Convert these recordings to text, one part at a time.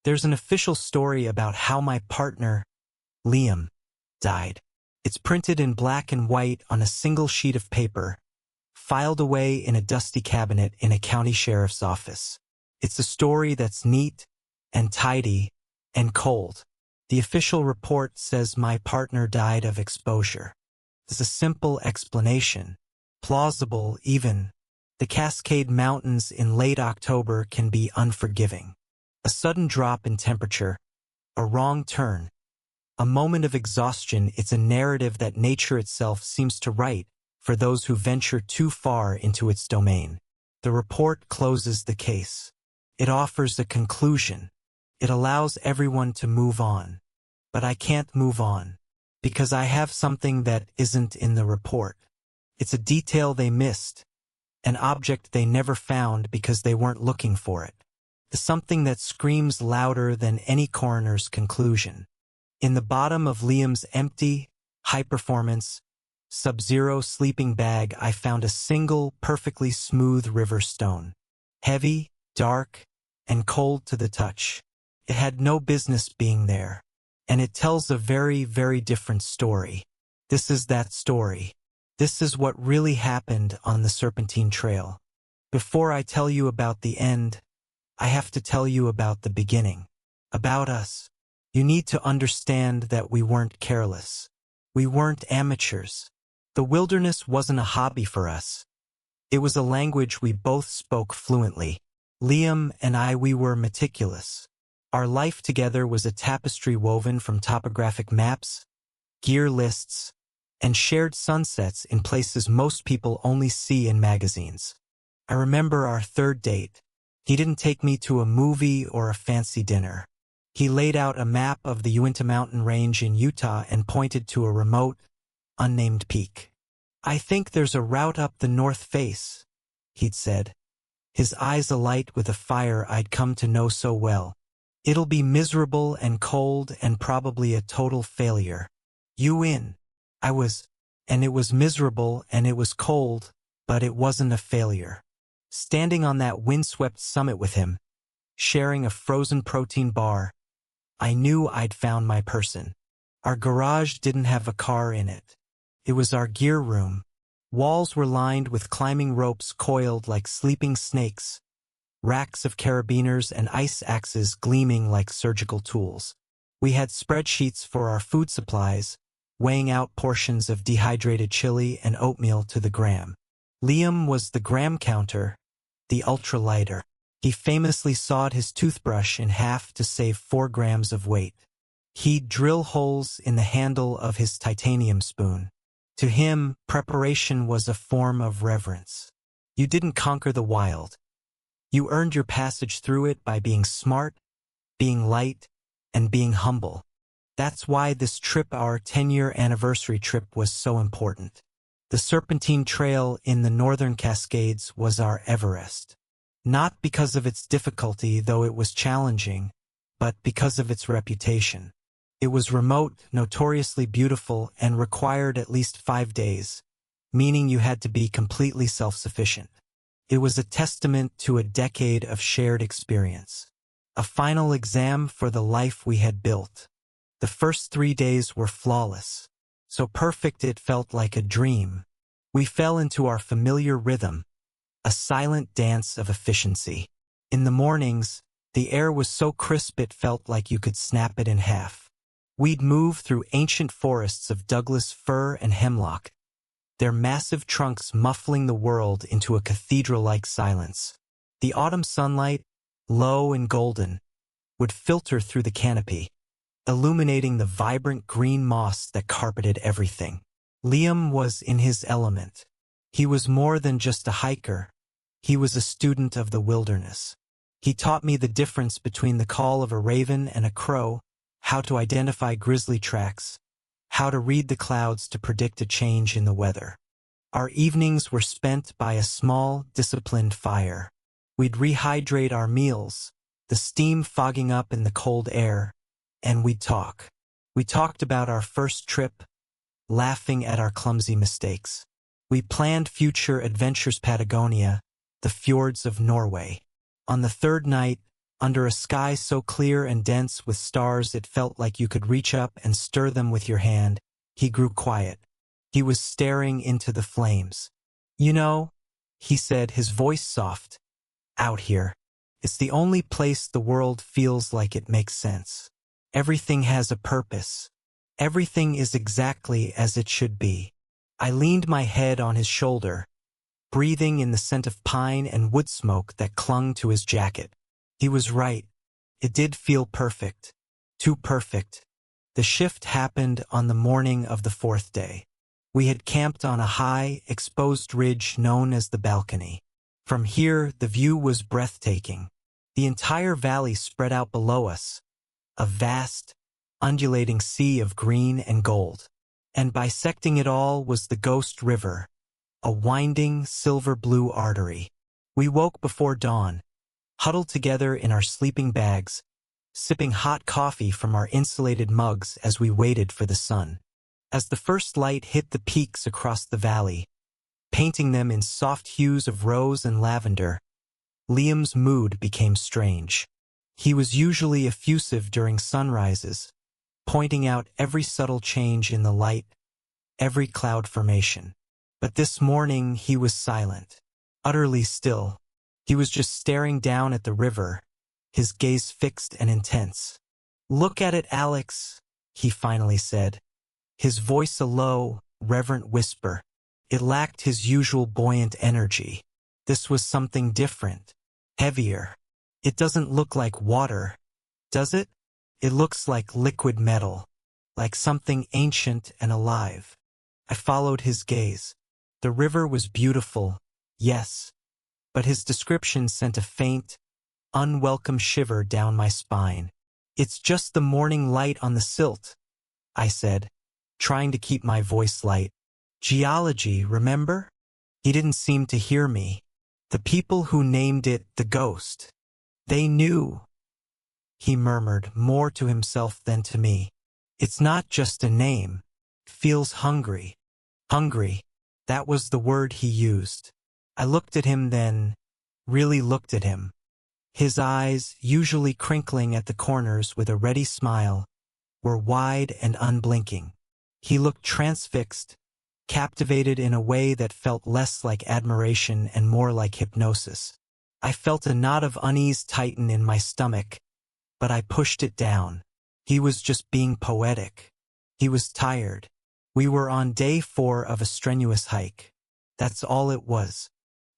There's an official story about how my partner, Liam, died. It's printed in black and white on a single sheet of paper, filed away in a dusty cabinet in a county sheriff's office. It's a story that's neat and tidy and cold. The official report says my partner died of exposure. There's a simple explanation, plausible even. The Cascade Mountains in late October can be unforgiving. A sudden drop in temperature, a wrong turn, a moment of exhaustion. It's a narrative that nature itself seems to write for those who venture too far into its domain. The report closes the case. It offers a conclusion. It allows everyone to move on. But I can't move on, because I have something that isn't in the report. It's a detail they missed, an object they never found because they weren't looking for it. Something that screams louder than any coroner's conclusion. In the bottom of Liam's empty, high-performance, Sub-Zero sleeping bag, I found a single, perfectly smooth river stone. Heavy, dark, and cold to the touch. It had no business being there. And it tells a very, very different story. This is that story. This is what really happened on the Serpentine Trail. Before I tell you about the end, I have to tell you about the beginning. About us. You need to understand that we weren't careless. We weren't amateurs. The wilderness wasn't a hobby for us. It was a language we both spoke fluently. Liam and I, we were meticulous. Our life together was a tapestry woven from topographic maps, gear lists, and shared sunsets in places most people only see in magazines. I remember our third date. He didn't take me to a movie or a fancy dinner. He laid out a map of the Uinta Mountain Range in Utah and pointed to a remote, unnamed peak. "I think there's a route up the north face," he'd said, his eyes alight with a fire I'd come to know so well. "It'll be miserable and cold and probably a total failure. You in?" And it was miserable and it was cold, but it wasn't a failure. Standing on that windswept summit with him, sharing a frozen protein bar, I knew I'd found my person. Our garage didn't have a car in it. It was our gear room. Walls were lined with climbing ropes coiled like sleeping snakes, racks of carabiners and ice axes gleaming like surgical tools. We had spreadsheets for our food supplies, weighing out portions of dehydrated chili and oatmeal to the gram. Liam was the gram counter, the ultralighter. He famously sawed his toothbrush in half to save 4 grams of weight. He'd drill holes in the handle of his titanium spoon. To him, preparation was a form of reverence. You didn't conquer the wild. You earned your passage through it by being smart, being light, and being humble. That's why this trip, our 10-year anniversary trip, was so important. The Serpentine Trail in the Northern Cascades was our Everest. Not because of its difficulty, though it was challenging, but because of its reputation. It was remote, notoriously beautiful, and required at least 5 days, meaning you had to be completely self-sufficient. It was a testament to a decade of shared experience. A final exam for the life we had built. The first 3 days were flawless. So perfect it felt like a dream. We fell into our familiar rhythm, a silent dance of efficiency. In the mornings, the air was so crisp it felt like you could snap it in half. We'd move through ancient forests of Douglas fir and hemlock, their massive trunks muffling the world into a cathedral-like silence. The autumn sunlight, low and golden, would filter through the canopy, illuminating the vibrant green moss that carpeted everything. Liam was in his element. He was more than just a hiker. He was a student of the wilderness. He taught me the difference between the call of a raven and a crow, how to identify grizzly tracks, how to read the clouds to predict a change in the weather. Our evenings were spent by a small, disciplined fire. We'd rehydrate our meals, the steam fogging up in the cold air, and we'd talk. We talked about our first trip, laughing at our clumsy mistakes. We planned future adventures: Patagonia, the fjords of Norway. On the third night, Under a sky so clear and dense with stars it felt like you could reach up and stir them with your hand, he grew quiet. He was staring into the flames. "You know," he said, his voice soft, "out here, it's the only place the world feels like it makes sense. Everything has a purpose. Everything is exactly as it should be." I leaned my head on his shoulder, breathing in the scent of pine and wood smoke that clung to his jacket. He was right. It did feel perfect. Too perfect. The shift happened on the morning of the fourth day. We had camped on a high, exposed ridge known as the balcony. From here, the view was breathtaking. The entire valley spread out below us, a vast, undulating sea of green and gold. And bisecting it all was the Ghost River, a winding, silver-blue artery. We woke before dawn, huddled together in our sleeping bags, sipping hot coffee from our insulated mugs as we waited for the sun. As the first light hit the peaks across the valley, painting them in soft hues of rose and lavender, Liam's mood became strange. He was usually effusive during sunrises, pointing out every subtle change in the light, every cloud formation. But this morning he was silent, utterly still. He was just staring down at the river, his gaze fixed and intense. "Look at it, Alex," he finally said, his voice a low, reverent whisper. It lacked his usual buoyant energy. This was something different, heavier. "It doesn't look like water, does it? It looks like liquid metal, like something ancient and alive." I followed his gaze. The river was beautiful, yes, but his description sent a faint, unwelcome shiver down my spine. "It's just the morning light on the silt," I said, trying to keep my voice light. "Geology, remember?" He didn't seem to hear me. "The people who named it the Ghost. They knew," he murmured, more to himself than to me. "It's not just a name. It feels hungry." Hungry. That was the word he used. I looked at him then, really looked at him. His eyes, usually crinkling at the corners with a ready smile, were wide and unblinking. He looked transfixed, captivated in a way that felt less like admiration and more like hypnosis. I felt a knot of unease tighten in my stomach, but I pushed it down. He was just being poetic. He was tired. We were on day 4 of a strenuous hike. That's all it was.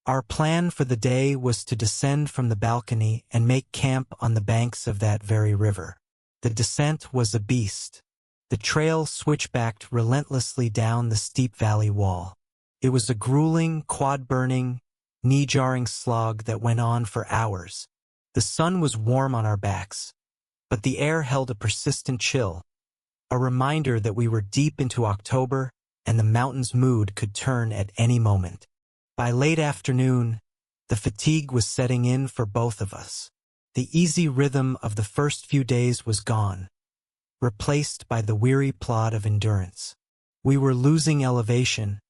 Our plan for the day was to descend from the balcony and make camp on the banks of that very river. The descent was a beast. The trail switchbacked relentlessly down the steep valley wall. It was a grueling, quad-burning, knee-jarring slog that went on for hours. The sun was warm on our backs, but the air held a persistent chill, a reminder that we were deep into October and the mountain's mood could turn at any moment. By late afternoon, the fatigue was setting in for both of us. The easy rhythm of the first few days was gone, replaced by the weary plod of endurance. We were losing elevation,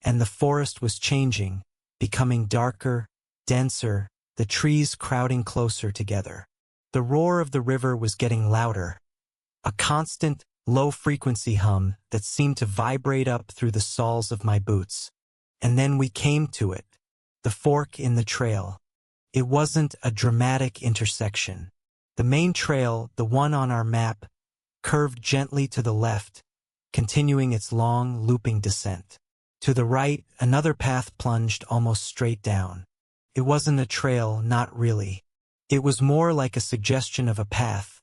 and the forest was changing, becoming darker, denser, the trees crowding closer together. The roar of the river was getting louder, a constant, low-frequency hum that seemed to vibrate up through the soles of my boots. And then we came to it, the fork in the trail. It wasn't a dramatic intersection. The main trail, the one on our map, curved gently to the left, continuing its long, looping descent. To the right, another path plunged almost straight down. It wasn't a trail, not really. It was more like a suggestion of a path,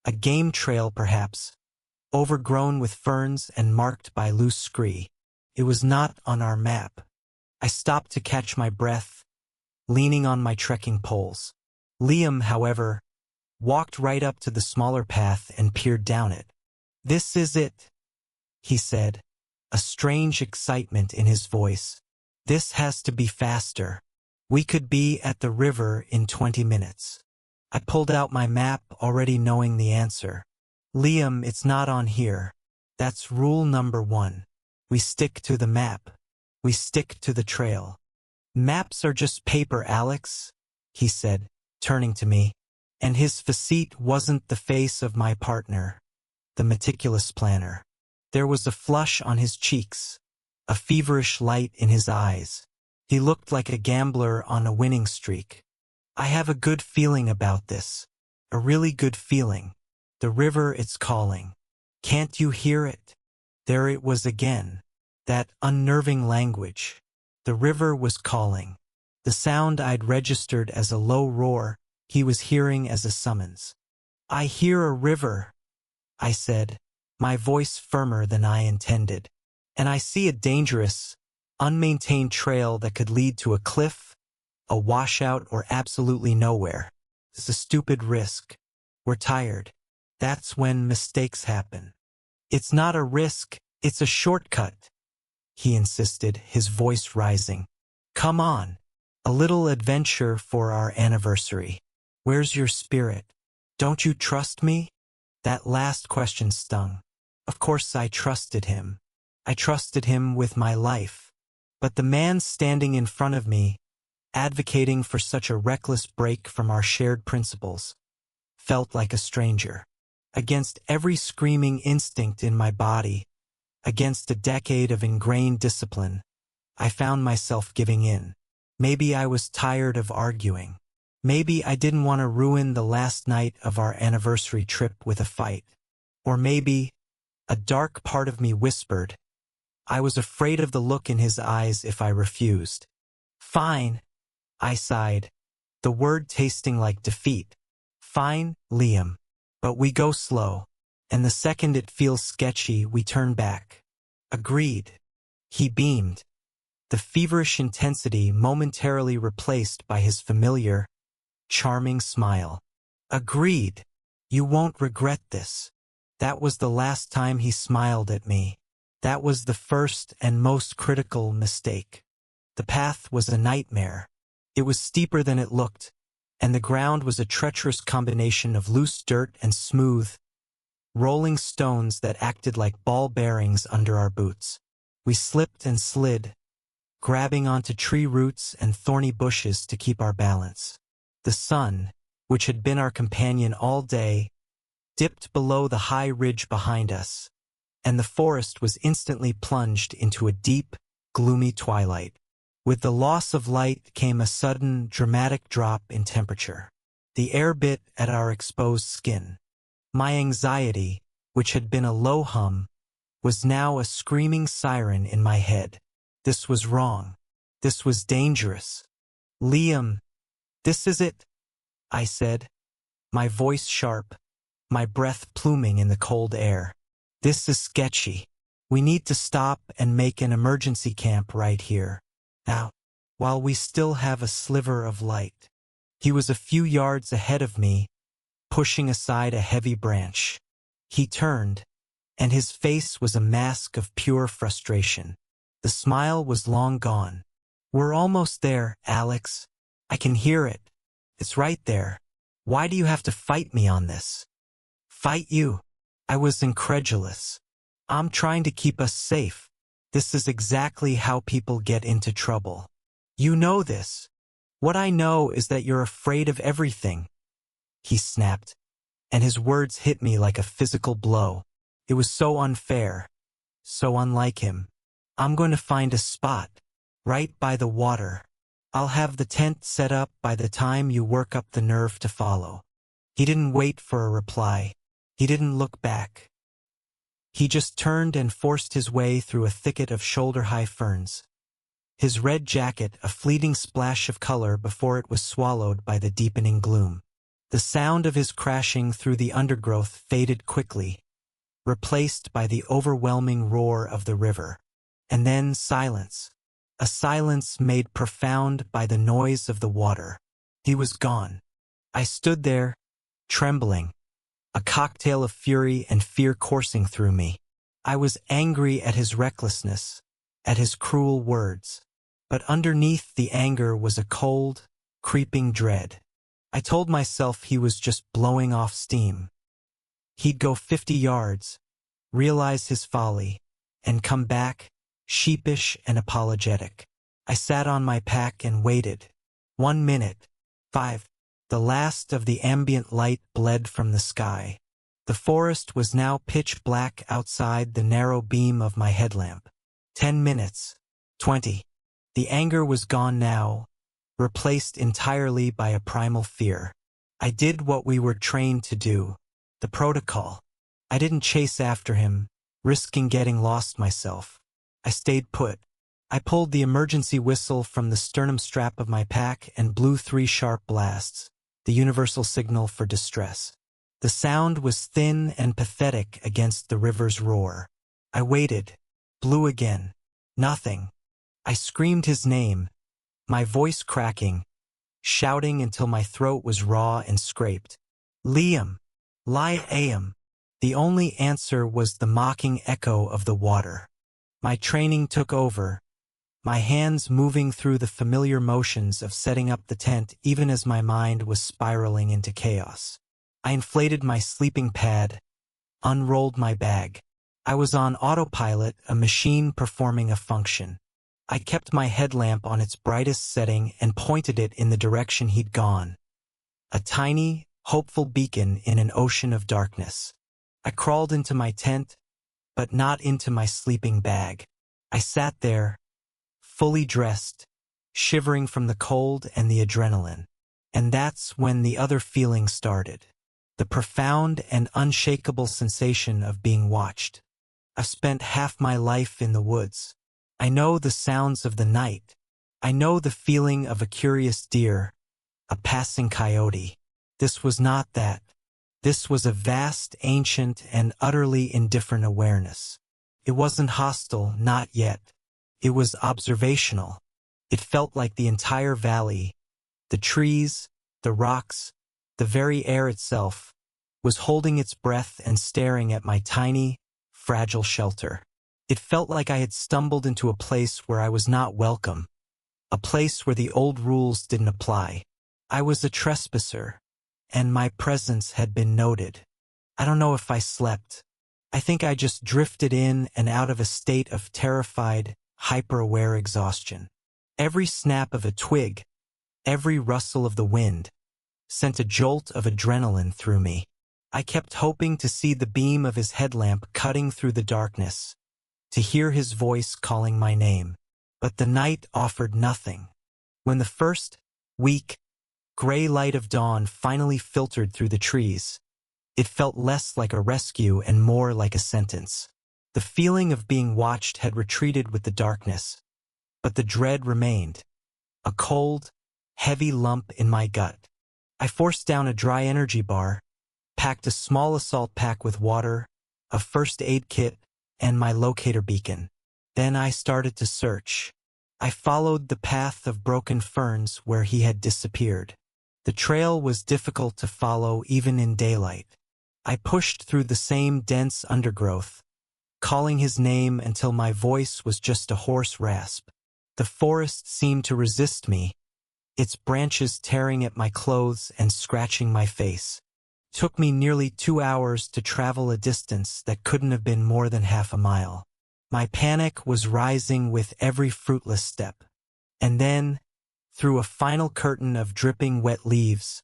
a game trail perhaps, overgrown with ferns and marked by loose scree. It was not on our map. I stopped to catch my breath, leaning on my trekking poles. Liam, however, walked right up to the smaller path and peered down it. "This is it," he said, a strange excitement in his voice. "This has to be faster. We could be at the river in 20 minutes. I pulled out my map, already knowing the answer. "Liam, it's not on here. That's rule number 1. We stick to the map. We stick to the trail." "Maps are just paper, Alex," he said, turning to me. And his facete wasn't the face of my partner, the meticulous planner. There was a flush on his cheeks, a feverish light in his eyes. He looked like a gambler on a winning streak. I have a good feeling about this. A really good feeling. The river, it's calling. Can't you hear it? There it was again. That unnerving language. The river was calling. The sound I'd registered as a low roar, he was hearing as a summons. I hear a river, I said, my voice firmer than I intended. And I see a dangerous, unmaintained trail that could lead to a cliff, a washout, or absolutely nowhere. It's a stupid risk. We're tired. That's when mistakes happen. It's not a risk, it's a shortcut, he insisted, his voice rising. Come on, a little adventure for our anniversary. Where's your spirit? Don't you trust me? That last question stung. Of course I trusted him. I trusted him with my life. But the man standing in front of me, advocating for such a reckless break from our shared principles, felt like a stranger. Against every screaming instinct in my body, against a decade of ingrained discipline, I found myself giving in. Maybe I was tired of arguing. Maybe I didn't want to ruin the last night of our anniversary trip with a fight. Or maybe, a dark part of me whispered, I was afraid of the look in his eyes if I refused. Fine, I sighed, the word tasting like defeat. Fine, Liam. But we go slow, and the second it feels sketchy, we turn back. Agreed. He beamed, the feverish intensity momentarily replaced by his familiar, charming smile. Agreed. You won't regret this. That was the last time he smiled at me. That was the first and most critical mistake. The path was a nightmare. It was steeper than it looked, and the ground was a treacherous combination of loose dirt and smooth, rolling stones that acted like ball bearings under our boots. We slipped and slid, grabbing onto tree roots and thorny bushes to keep our balance. The sun, which had been our companion all day, dipped below the high ridge behind us, and the forest was instantly plunged into a deep, gloomy twilight. With the loss of light came a sudden, dramatic drop in temperature. The air bit at our exposed skin. My anxiety, which had been a low hum, was now a screaming siren in my head. This was wrong. This was dangerous. Liam, this is it, I said, my voice sharp, my breath pluming in the cold air. This is sketchy. We need to stop and make an emergency camp right here. Now, while we still have a sliver of light. He was a few yards ahead of me, pushing aside a heavy branch. He turned, and his face was a mask of pure frustration. The smile was long gone. We're almost there, Alex. I can hear it. It's right there. Why do you have to fight me on this? Fight you? I was incredulous. I'm trying to keep us safe. This is exactly how people get into trouble. You know this. What I know is that you're afraid of everything. He snapped, and his words hit me like a physical blow. It was so unfair, so unlike him. I'm going to find a spot, right by the water. I'll have the tent set up by the time you work up the nerve to follow. He didn't wait for a reply. He didn't look back. He just turned and forced his way through a thicket of shoulder-high ferns. His red jacket a fleeting splash of color before it was swallowed by the deepening gloom. The sound of his crashing through the undergrowth faded quickly, replaced by the overwhelming roar of the river. And then silence. A silence made profound by the noise of the water. He was gone. I stood there, trembling, a cocktail of fury and fear coursing through me. I was angry at his recklessness, at his cruel words. But underneath the anger was a cold, creeping dread. I told myself he was just blowing off steam. He'd go 50 yards, realize his folly, and come back, sheepish and apologetic. I sat on my pack and waited. 1 minute, 5, The last of the ambient light bled from the sky. The forest was now pitch black outside the narrow beam of my headlamp. 10 minutes. 20. The anger was gone now, replaced entirely by a primal fear. I did what we were trained to do. The protocol. I didn't chase after him, risking getting lost myself. I stayed put. I pulled the emergency whistle from the sternum strap of my pack and blew 3 sharp blasts, the universal signal for distress. The sound was thin and pathetic against the river's roar. I waited, blew again. Nothing. I screamed his name, my voice cracking, shouting until my throat was raw and scraped. Liam! Liam! The only answer was the mocking echo of the water. My training took over, my hands moving through the familiar motions of setting up the tent even as my mind was spiraling into chaos. I inflated my sleeping pad, unrolled my bag. I was on autopilot, a machine performing a function. I kept my headlamp on its brightest setting and pointed it in the direction he'd gone. A tiny, hopeful beacon in an ocean of darkness. I crawled into my tent, but not into my sleeping bag. I sat there, fully dressed, shivering from the cold and the adrenaline. And that's when the other feeling started. The profound and unshakable sensation of being watched. I've spent half my life in the woods. I know the sounds of the night. I know the feeling of a curious deer, a passing coyote. This was not that. This was a vast, ancient, and utterly indifferent awareness. It wasn't hostile, not yet. It was observational. It felt like the entire valley, the trees, the rocks, the very air itself, was holding its breath and staring at my tiny, fragile shelter. It felt like I had stumbled into a place where I was not welcome, a place where the old rules didn't apply. I was a trespasser, and my presence had been noted. I don't know if I slept. I think I just drifted in and out of a state of terrified, hyper-aware exhaustion. Every snap of a twig, every rustle of the wind, sent a jolt of adrenaline through me. I kept hoping to see the beam of his headlamp cutting through the darkness, to hear his voice calling my name. But the night offered nothing. When the first, weak, gray light of dawn finally filtered through the trees, it felt less like a rescue and more like a sentence. The feeling of being watched had retreated with the darkness, but the dread remained, a cold, heavy lump in my gut. I forced down a dry energy bar, packed a small assault pack with water, a first aid kit, and my locator beacon. Then I started to search. I followed the path of broken ferns where he had disappeared. The trail was difficult to follow even in daylight. I pushed through the same dense undergrowth, calling his name until my voice was just a hoarse rasp. The forest seemed to resist me, its branches tearing at my clothes and scratching my face. It took me nearly 2 hours to travel a distance that couldn't have been more than half a mile. My panic was rising with every fruitless step. And then, through a final curtain of dripping wet leaves,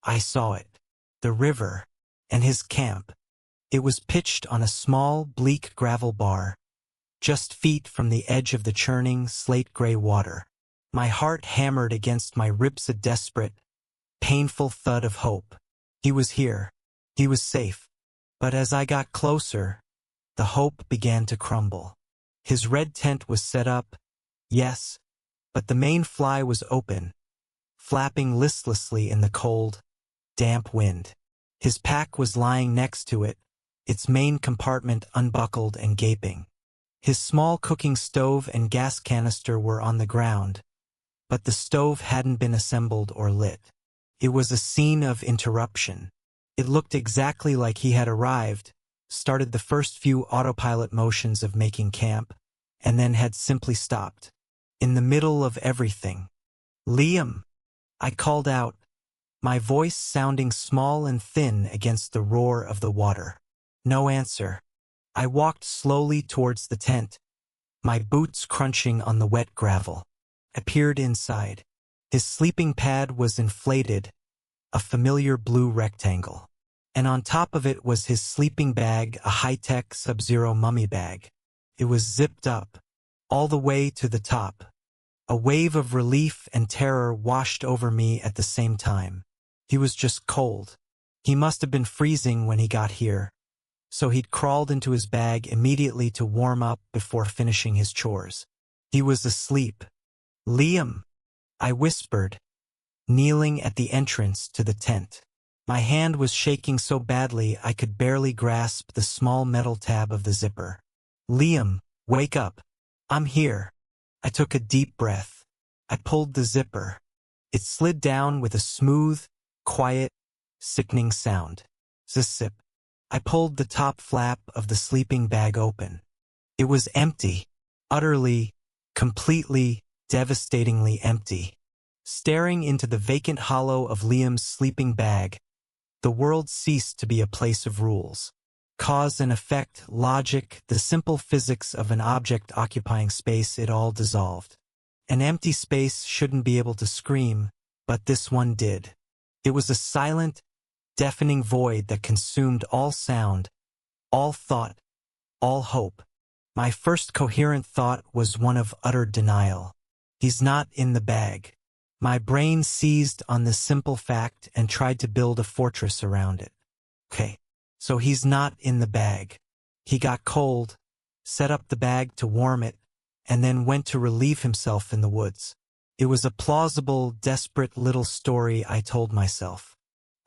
I saw it. The river, and his camp. It was pitched on a small, bleak gravel bar, just feet from the edge of the churning, slate-gray water. My heart hammered against my ribs, a desperate, painful thud of hope. He was here. He was safe. But as I got closer, the hope began to crumble. His red tent was set up, yes, but the main fly was open, flapping listlessly in the cold, damp wind. His pack was lying next to it, its main compartment unbuckled and gaping. His small cooking stove and gas canister were on the ground, but the stove hadn't been assembled or lit. It was a scene of interruption. It looked exactly like he had arrived, started the first few autopilot motions of making camp, and then had simply stopped. In the middle of everything. Liam! I called out, my voice sounding small and thin against the roar of the water. No answer. I walked slowly towards the tent, my boots crunching on the wet gravel. I peered inside. His sleeping pad was inflated, a familiar blue rectangle. And on top of it was his sleeping bag, a high-tech Sub-Zero mummy bag. It was zipped up, all the way to the top. A wave of relief and terror washed over me at the same time. He was just cold. He must have been freezing when he got here, so he'd crawled into his bag immediately to warm up before finishing his chores. He was asleep. "Liam," I whispered, kneeling at the entrance to the tent. My hand was shaking so badly I could barely grasp the small metal tab of the zipper. "Liam, wake up. I'm here." I took a deep breath. I pulled the zipper. It slid down with a smooth, quiet, sickening sound. Zip. I pulled the top flap of the sleeping bag open. It was empty. Utterly, completely, devastatingly empty. Staring into the vacant hollow of Liam's sleeping bag, the world ceased to be a place of rules. Cause and effect, logic, the simple physics of an object occupying space, it all dissolved. An empty space shouldn't be able to scream, but this one did. It was a silent, deafening void that consumed all sound, all thought, all hope. My first coherent thought was one of utter denial. He's not in the bag. My brain seized on this simple fact and tried to build a fortress around it. Okay, so he's not in the bag. He got cold, set up the bag to warm it, and then went to relieve himself in the woods. It was a plausible, desperate little story I told myself.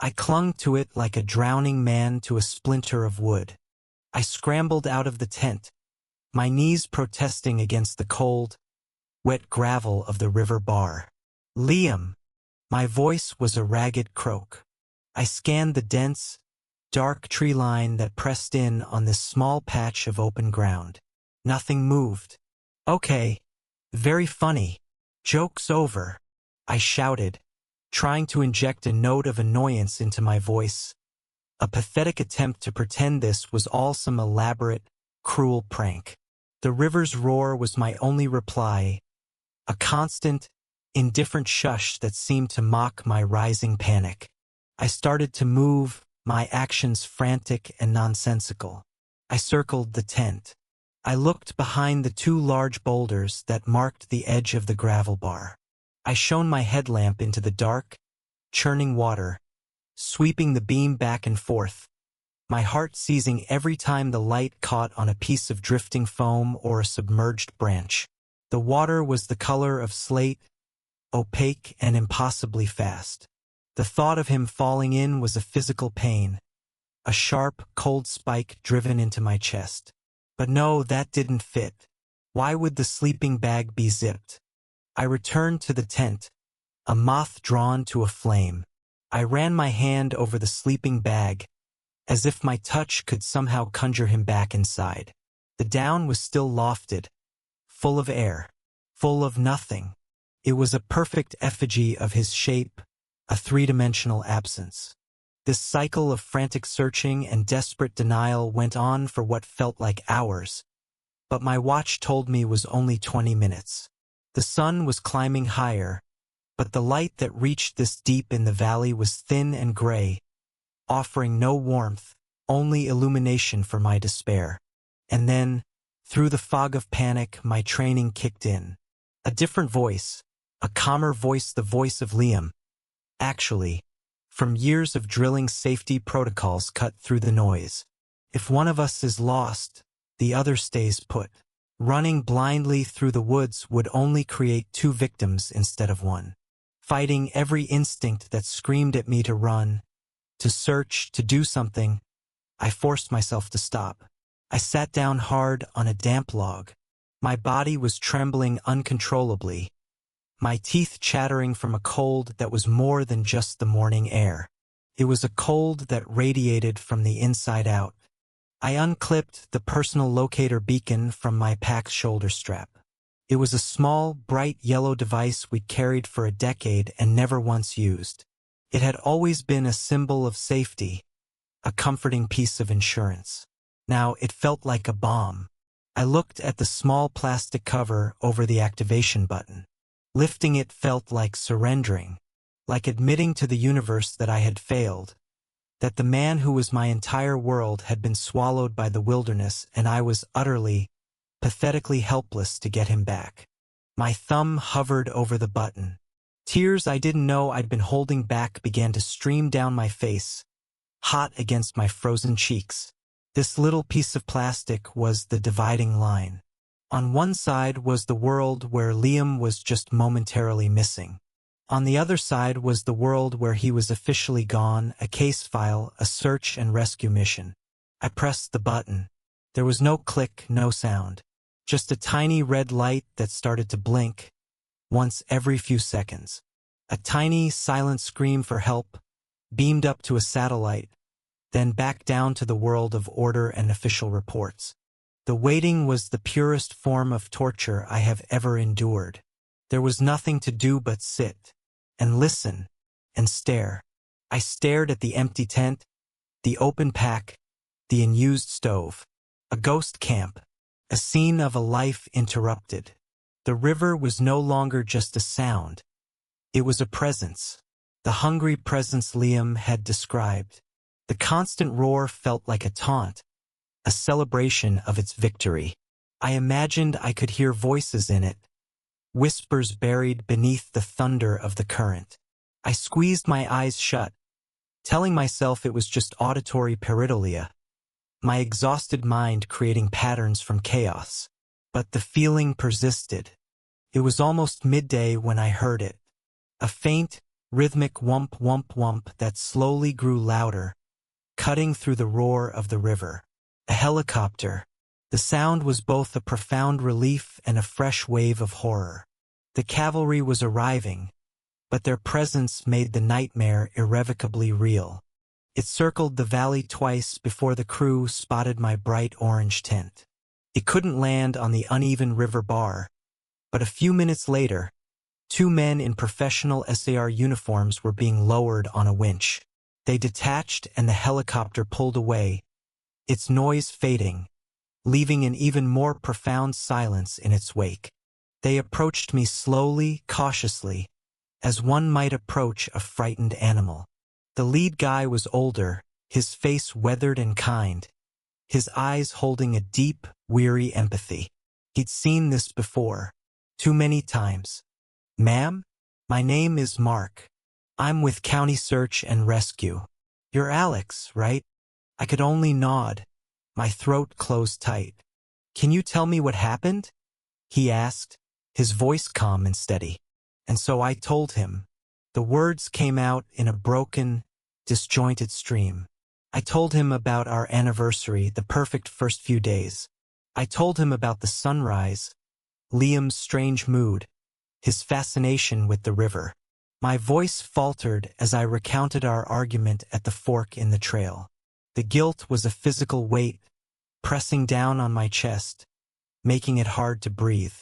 I clung to it like a drowning man to a splinter of wood. I scrambled out of the tent, my knees protesting against the cold, wet gravel of the river bar. "Liam!" My voice was a ragged croak. I scanned the dense, dark tree line that pressed in on this small patch of open ground. Nothing moved. "Okay. Very funny. Joke's over," I shouted, trying to inject a note of annoyance into my voice. A pathetic attempt to pretend this was all some elaborate, cruel prank. The river's roar was my only reply, a constant, indifferent shush that seemed to mock my rising panic. I started to move, my actions frantic and nonsensical. I circled the tent. I looked behind the two large boulders that marked the edge of the gravel bar. I shone my headlamp into the dark, churning water, sweeping the beam back and forth, my heart seizing every time the light caught on a piece of drifting foam or a submerged branch. The water was the color of slate, opaque and impossibly fast. The thought of him falling in was a physical pain, a sharp, cold spike driven into my chest. But no, that didn't fit. Why would the sleeping bag be zipped? I returned to the tent, a moth drawn to a flame. I ran my hand over the sleeping bag, as if my touch could somehow conjure him back inside. The down was still lofted, full of air, full of nothing. It was a perfect effigy of his shape, a three-dimensional absence. This cycle of frantic searching and desperate denial went on for what felt like hours, but my watch told me was only 20 minutes. The sun was climbing higher, but the light that reached this deep in the valley was thin and gray, offering no warmth, only illumination for my despair. And then, through the fog of panic, my training kicked in. A different voice, a calmer voice, the voice of Liam. Actually, from years of drilling, safety protocols cut through the noise. If one of us is lost, the other stays put. Running blindly through the woods would only create two victims instead of one. Fighting every instinct that screamed at me to run, to search, to do something, I forced myself to stop. I sat down hard on a damp log. My body was trembling uncontrollably, my teeth chattering from a cold that was more than just the morning air. It was a cold that radiated from the inside out. I unclipped the personal locator beacon from my pack's shoulder strap. It was a small, bright yellow device we'd carried for a decade and never once used. It had always been a symbol of safety, a comforting piece of insurance. Now it felt like a bomb. I looked at the small plastic cover over the activation button. Lifting it felt like surrendering. like admitting to the universe that I had failed, that the man who was my entire world had been swallowed by the wilderness and I was utterly, pathetically helpless to get him back. My thumb hovered over the button. Tears I didn't know I'd been holding back began to stream down my face, hot against my frozen cheeks. This little piece of plastic was the dividing line. On one side was the world where Liam was just momentarily missing. On the other side was the world where he was officially gone, a case file, a search and rescue mission. I pressed the button. There was no click, no sound. Just a tiny red light that started to blink once every few seconds. A tiny, silent scream for help, beamed up to a satellite, then back down to the world of order and official reports. The waiting was the purest form of torture I have ever endured. There was nothing to do but sit and listen and stare. I stared at the empty tent, the open pack, the unused stove. A ghost camp, a scene of a life interrupted. The river was no longer just a sound. It was a presence, the hungry presence Liam had described. The constant roar felt like a taunt, a celebration of its victory. I imagined I could hear voices in it, whispers buried beneath the thunder of the current. I squeezed my eyes shut, telling myself it was just auditory pareidolia, my exhausted mind creating patterns from chaos. But the feeling persisted. It was almost midday when I heard it. A faint, rhythmic whump whump whump that slowly grew louder, cutting through the roar of the river. A helicopter. The sound was both a profound relief and a fresh wave of horror. The cavalry was arriving, but their presence made the nightmare irrevocably real. It circled the valley twice before the crew spotted my bright orange tent. It couldn't land on the uneven river bar, but a few minutes later, 2 men in professional SAR uniforms were being lowered on a winch. They detached and the helicopter pulled away, its noise fading, leaving an even more profound silence in its wake. They approached me slowly, cautiously, as one might approach a frightened animal. The lead guy was older, his face weathered and kind, his eyes holding a deep, weary empathy. He'd seen this before, too many times. "Ma'am, my name is Mark. I'm with County Search and Rescue. You're Alex, right?" I could only nod, my throat closed tight. "Can you tell me what happened?" he asked, his voice calm and steady. And so I told him. The words came out in a broken, disjointed stream. I told him about our anniversary, the perfect first few days. I told him about the sunrise, Liam's strange mood, his fascination with the river. My voice faltered as I recounted our argument at the fork in the trail. The guilt was a physical weight, pressing down on my chest, making it hard to breathe.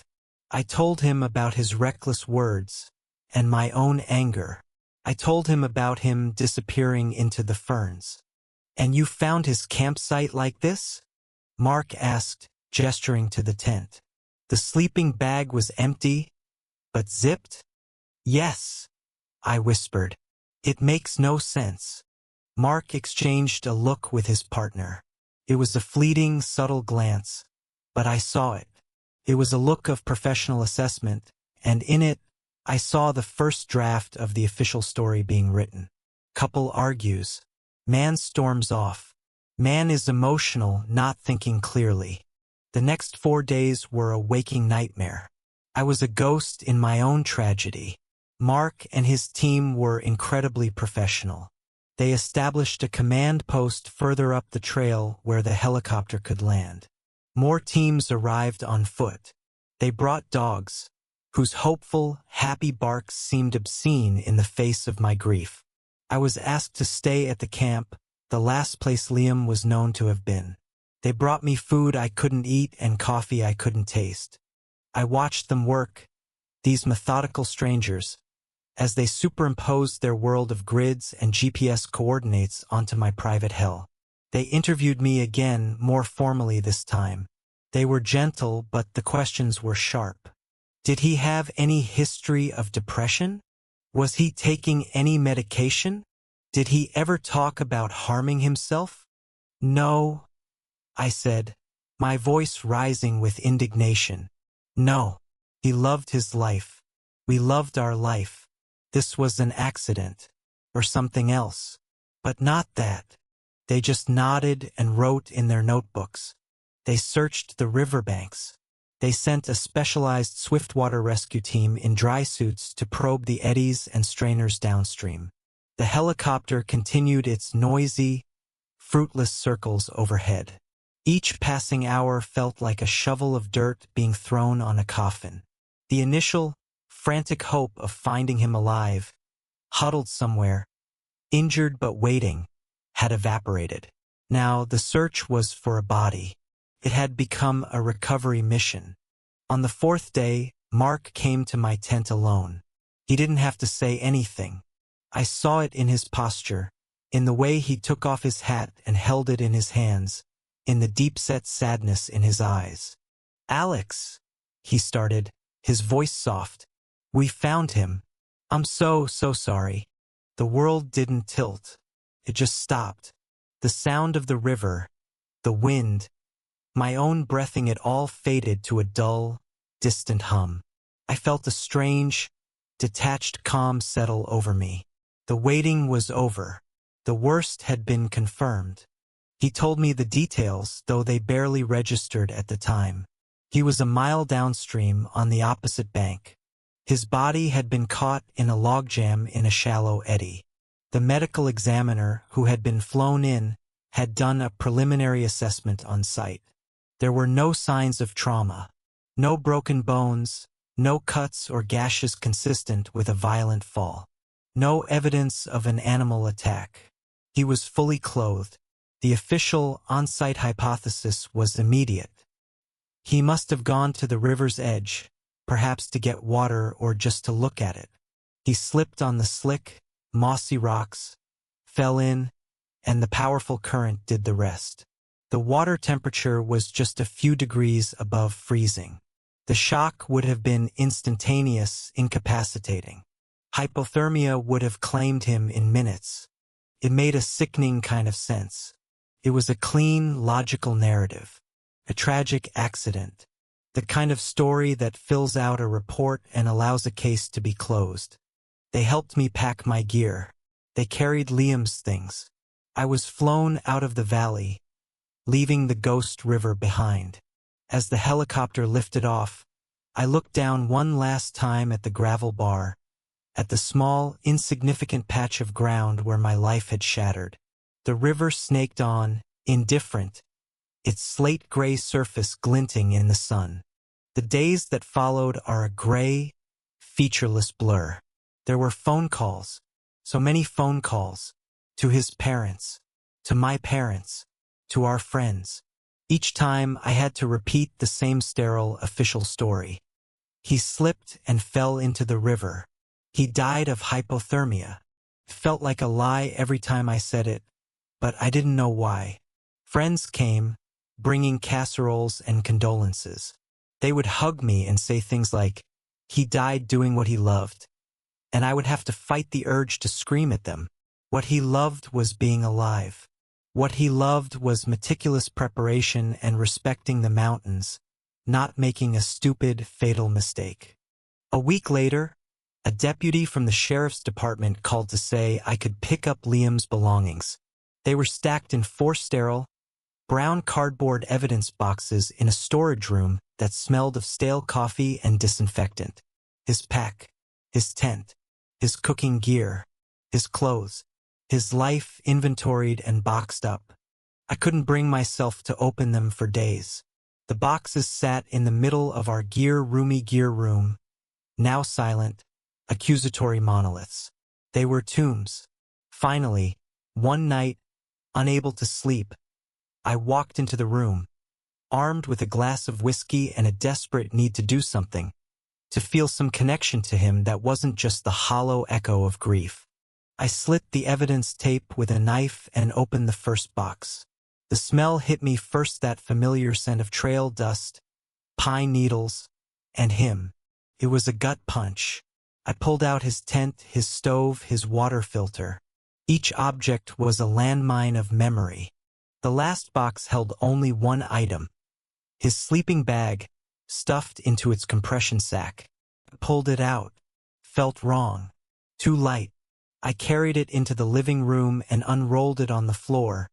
I told him about his reckless words and my own anger. I told him about him disappearing into the ferns. "And you found his campsite like this?" Mark asked, gesturing to the tent. "The sleeping bag was empty, but zipped?" "Yes," I whispered. "It makes no sense." Mark exchanged a look with his partner. It was a fleeting, subtle glance, but I saw it. It was a look of professional assessment, and in it, I saw the first draft of the official story being written. Couple argues. Man storms off. Man is emotional, not thinking clearly. The next 4 days were a waking nightmare. I was a ghost in my own tragedy. Mark and his team were incredibly professional. They established a command post further up the trail where the helicopter could land. More teams arrived on foot. They brought dogs, whose hopeful, happy barks seemed obscene in the face of my grief. I was asked to stay at the camp, the last place Liam was known to have been. They brought me food I couldn't eat and coffee I couldn't taste. I watched them work, these methodical strangers, as they superimposed their world of grids and GPS coordinates onto my private hell. They interviewed me again, more formally this time. They were gentle, but the questions were sharp. Did he have any history of depression? Was he taking any medication? Did he ever talk about harming himself? No, I said, my voice rising with indignation. No, he loved his life. We loved our life. This was an accident, or something else. But not that. They just nodded and wrote in their notebooks. They searched the riverbanks. They sent a specialized swiftwater rescue team in dry suits to probe the eddies and strainers downstream. The helicopter continued its noisy, fruitless circles overhead. Each passing hour felt like a shovel of dirt being thrown on a coffin. The initial, frantic hope of finding him alive, huddled somewhere, injured but waiting, had evaporated. Now the search was for a body. It had become a recovery mission. On the fourth day, Mark came to my tent alone. He didn't have to say anything. I saw it in his posture, in the way he took off his hat and held it in his hands, in the deep-set sadness in his eyes. "Alex," he started, his voice soft. "We found him. I'm so sorry." The world didn't tilt. It just stopped. The sound of the river, the wind, my own breathing, it all faded to a dull, distant hum. I felt a strange, detached calm settle over me. The waiting was over. The worst had been confirmed. He told me the details, though they barely registered at the time. He was a mile downstream on the opposite bank. His body had been caught in a logjam in a shallow eddy. The medical examiner, who had been flown in, had done a preliminary assessment on site. There were no signs of trauma, no broken bones, no cuts or gashes consistent with a violent fall, no evidence of an animal attack. He was fully clothed. The official on-site hypothesis was immediate. He must have gone to the river's edge, perhaps to get water or just to look at it. He slipped on the slick, mossy rocks, fell in, and the powerful current did the rest. The water temperature was just a few degrees above freezing. The shock would have been instantaneous, incapacitating. Hypothermia would have claimed him in minutes. It made a sickening kind of sense. It was a clean, logical narrative. A tragic accident. The kind of story that fills out a report and allows a case to be closed. They helped me pack my gear. They carried Liam's things. I was flown out of the valley, leaving the ghost river behind. As the helicopter lifted off, I looked down one last time at the gravel bar, at the small, insignificant patch of ground where my life had shattered. The river snaked on, indifferent, its slate-gray surface glinting in the sun. The days that followed are a gray, featureless blur. There were phone calls, so many phone calls, to his parents, to my parents, to our friends. Each time I had to repeat the same sterile official story. He slipped and fell into the river. He died of hypothermia. It felt like a lie every time I said it, but I didn't know why. Friends came, bringing casseroles and condolences. They would hug me and say things like, "He died doing what he loved." And I would have to fight the urge to scream at them. What he loved was being alive. What he loved was meticulous preparation and respecting the mountains, not making a stupid, fatal mistake. A week later, a deputy from the sheriff's department called to say I could pick up Liam's belongings. They were stacked in 4 sterile, brown cardboard evidence boxes in a storage room that smelled of stale coffee and disinfectant. His pack, his tent, his cooking gear, his clothes, his life inventoried and boxed up. I couldn't bring myself to open them for days. The boxes sat in the middle of our roomy gear room, now silent, accusatory monoliths. They were tombs. Finally, one night, unable to sleep, I walked into the room, armed with a glass of whiskey and a desperate need to do something, to feel some connection to him that wasn't just the hollow echo of grief. I slit the evidence tape with a knife and opened the first box. The smell hit me first, that familiar scent of trail dust, pine needles, and him. It was a gut punch. I pulled out his tent, his stove, his water filter. Each object was a landmine of memory. The last box held only one item. His sleeping bag, stuffed into its compression sack. I pulled it out. Felt wrong. Too light. I carried it into the living room and unrolled it on the floor,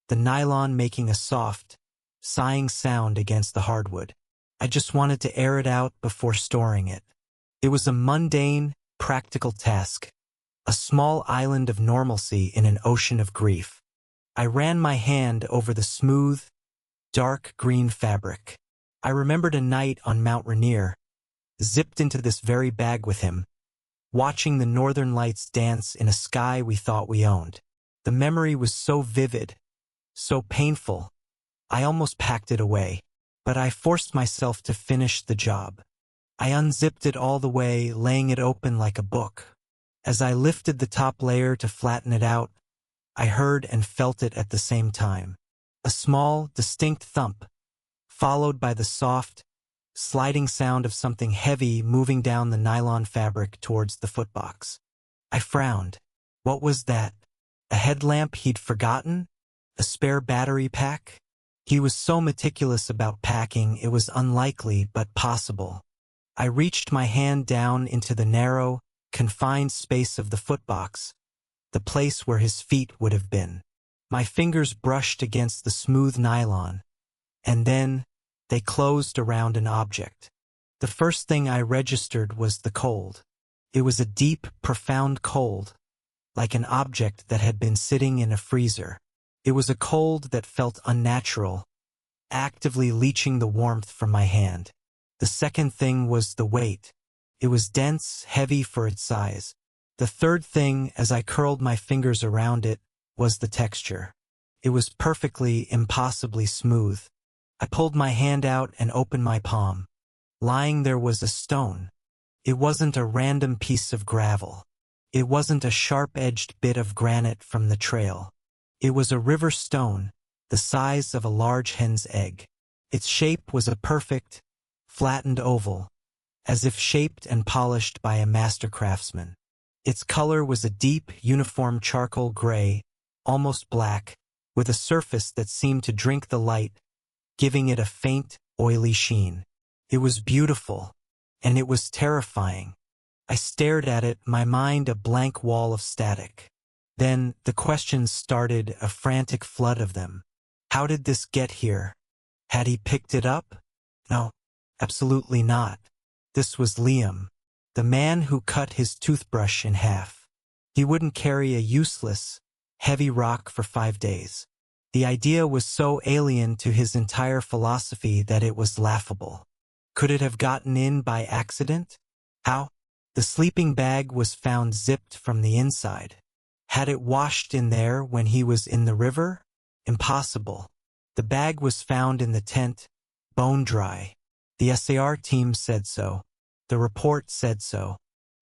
the nylon making a soft, sighing sound against the hardwood. I just wanted to air it out before storing it. It was a mundane, practical task, a small island of normalcy in an ocean of grief. I ran my hand over the smooth, dark green fabric. I remembered a night on Mount Rainier, zipped into this very bag with him, watching the northern lights dance in a sky we thought we owned. The memory was so vivid, so painful, I almost packed it away. But I forced myself to finish the job. I unzipped it all the way, laying it open like a book. As I lifted the top layer to flatten it out, I heard and felt it at the same time. A small, distinct thump, followed by the soft, sliding sound of something heavy moving down the nylon fabric towards the footbox. I frowned. What was that? A headlamp he'd forgotten? A spare battery pack? He was so meticulous about packing, it was unlikely but possible. I reached my hand down into the narrow, confined space of the footbox, the place where his feet would have been. My fingers brushed against the smooth nylon, and then they closed around an object. The first thing I registered was the cold. It was a deep, profound cold, like an object that had been sitting in a freezer. It was a cold that felt unnatural, actively leaching the warmth from my hand. The second thing was the weight. It was dense, heavy for its size. The third thing, as I curled my fingers around it, was the texture. It was perfectly, impossibly smooth. I pulled my hand out and opened my palm. Lying there was a stone. It wasn't a random piece of gravel. It wasn't a sharp-edged bit of granite from the trail. It was a river stone, the size of a large hen's egg. Its shape was a perfect, flattened oval, as if shaped and polished by a master craftsman. Its color was a deep, uniform charcoal gray, almost black, with a surface that seemed to drink the light, giving it a faint, oily sheen. It was beautiful, and it was terrifying. I stared at it, my mind a blank wall of static. Then the questions started, a frantic flood of them. How did this get here? Had he picked it up? No, absolutely not. This was Liam, the man who cut his toothbrush in half. He wouldn't carry a useless, heavy rock for 5 days. The idea was so alien to his entire philosophy that it was laughable. Could it have gotten in by accident? How? The sleeping bag was found zipped from the inside. Had it washed in there when he was in the river? Impossible. The bag was found in the tent, bone dry. The SAR team said so. The report said so.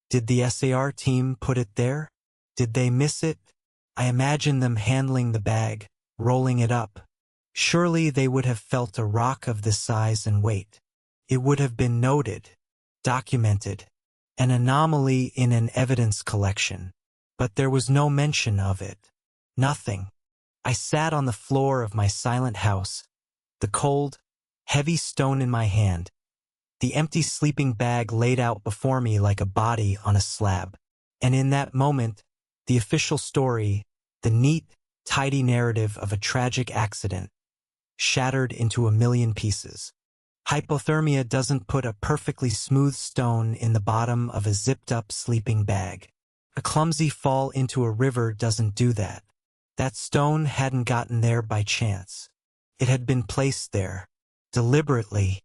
Did the SAR team put it there? Did they miss it? I imagine them handling the bag, rolling it up. Surely they would have felt a rock of this size and weight. It would have been noted, documented, an anomaly in an evidence collection. But there was no mention of it. Nothing. I sat on the floor of my silent house, the cold, heavy stone in my hand, the empty sleeping bag laid out before me like a body on a slab. And in that moment, the official story, the neat, tidy narrative of a tragic accident, shattered into a million pieces. Hypothermia doesn't put a perfectly smooth stone in the bottom of a zipped-up sleeping bag. A clumsy fall into a river doesn't do that. That stone hadn't gotten there by chance. It had been placed there, deliberately,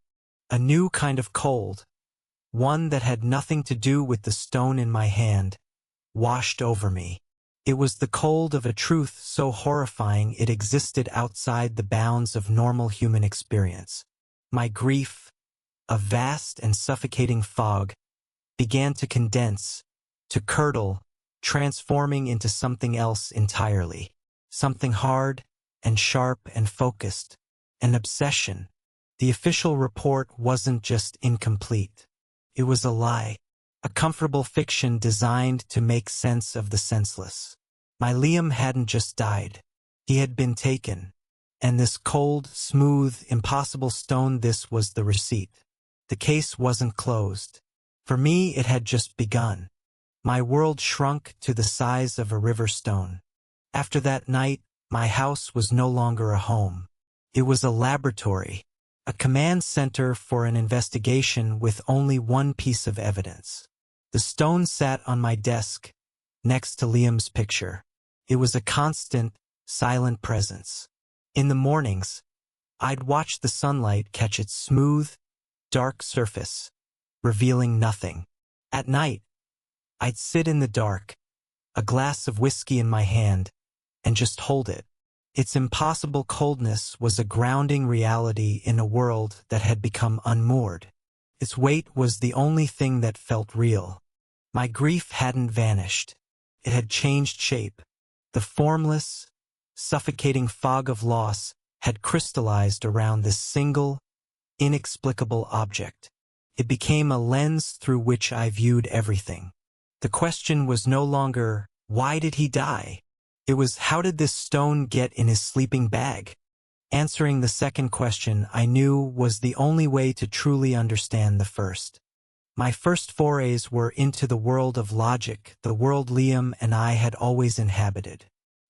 a new kind of cold, one that had nothing to do with the stone in my hand, washed over me. It was the cold of a truth so horrifying it existed outside the bounds of normal human experience. My grief, a vast and suffocating fog, began to condense, to curdle, transforming into something else entirely. Something hard and sharp and focused. An obsession. The official report wasn't just incomplete. It was a lie. a comfortable fiction designed to make sense of the senseless. My Liam hadn't just died. He had been taken. And this cold, smooth, impossible stone, this was the receipt. The case wasn't closed. For me, it had just begun. My world shrunk to the size of a river stone. After that night, my house was no longer a home. It was a laboratory, a command center for an investigation with only one piece of evidence. The stone sat on my desk, next to Liam's picture. It was a constant, silent presence. In the mornings, I'd watch the sunlight catch its smooth, dark surface, revealing nothing. At night, I'd sit in the dark, a glass of whiskey in my hand, and just hold it. Its impossible coldness was a grounding reality in a world that had become unmoored. Its weight was the only thing that felt real. My grief hadn't vanished. It had changed shape. The formless, suffocating fog of loss had crystallized around this single, inexplicable object. It became a lens through which I viewed everything. The question was no longer, why did he die? It was, how did this stone get in his sleeping bag? Answering the second question, I knew, was the only way to truly understand the first. My first forays were into the world of logic, the world Liam and I had always inhabited.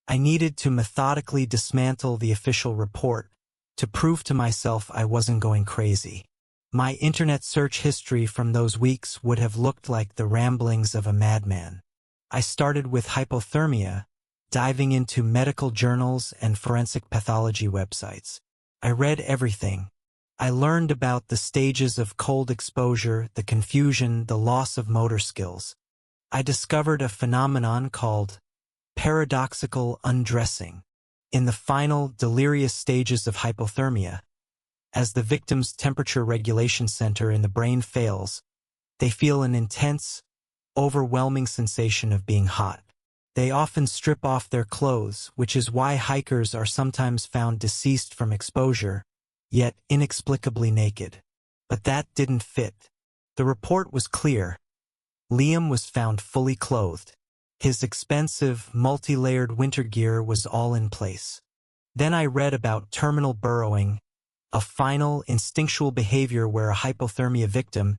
I needed to methodically dismantle the official report, to prove to myself I wasn't going crazy. My internet search history from those weeks would have looked like the ramblings of a madman. I started with hypothermia, diving into medical journals and forensic pathology websites. I read everything. I learned about the stages of cold exposure, the confusion, the loss of motor skills. I discovered a phenomenon called paradoxical undressing. In the final, delirious stages of hypothermia, as the victim's temperature regulation center in the brain fails, they feel an intense, overwhelming sensation of being hot. They often strip off their clothes, which is why hikers are sometimes found deceased from exposure, yet inexplicably naked. But that didn't fit. The report was clear. Liam was found fully clothed. His expensive, multi-layered winter gear was all in place. Then I read about terminal burrowing, a final, instinctual behavior where a hypothermia victim,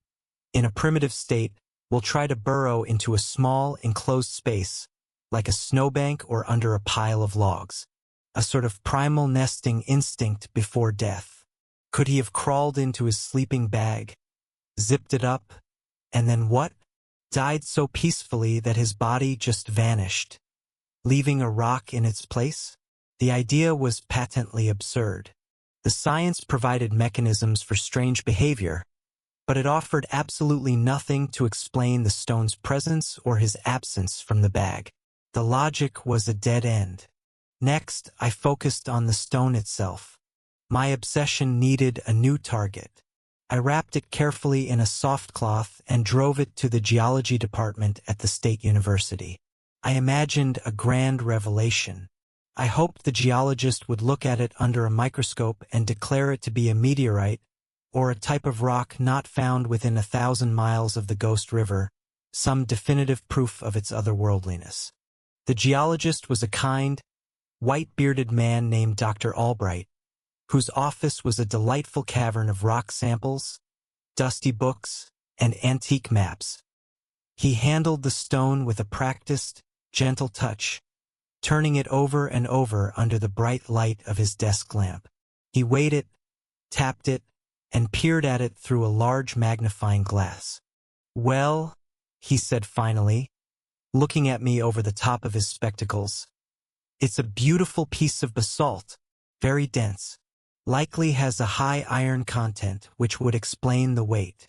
in a primitive state, will try to burrow into a small, enclosed space, like a snowbank or under a pile of logs. A sort of primal nesting instinct before death. Could he have crawled into his sleeping bag, zipped it up, and then what? Died so peacefully that his body just vanished, leaving a rock in its place? The idea was patently absurd. The science provided mechanisms for strange behavior, but it offered absolutely nothing to explain the stone's presence or his absence from the bag. The logic was a dead end. Next, I focused on the stone itself. My obsession needed a new target. I wrapped it carefully in a soft cloth and drove it to the geology department at the State University. I imagined a grand revelation. I hoped the geologist would look at it under a microscope and declare it to be a meteorite, or a type of rock not found within 1,000 miles of the Ghost River, some definitive proof of its otherworldliness. The geologist was a kind, white-bearded man named Dr. Albright, whose office was a delightful cavern of rock samples, dusty books, and antique maps. He handled the stone with a practiced, gentle touch, turning it over and over under the bright light of his desk lamp. He weighed it, tapped it, and peered at it through a large magnifying glass. "Well," he said finally, looking at me over the top of his spectacles, "it's a beautiful piece of basalt, very dense. Likely has a high iron content, which would explain the weight."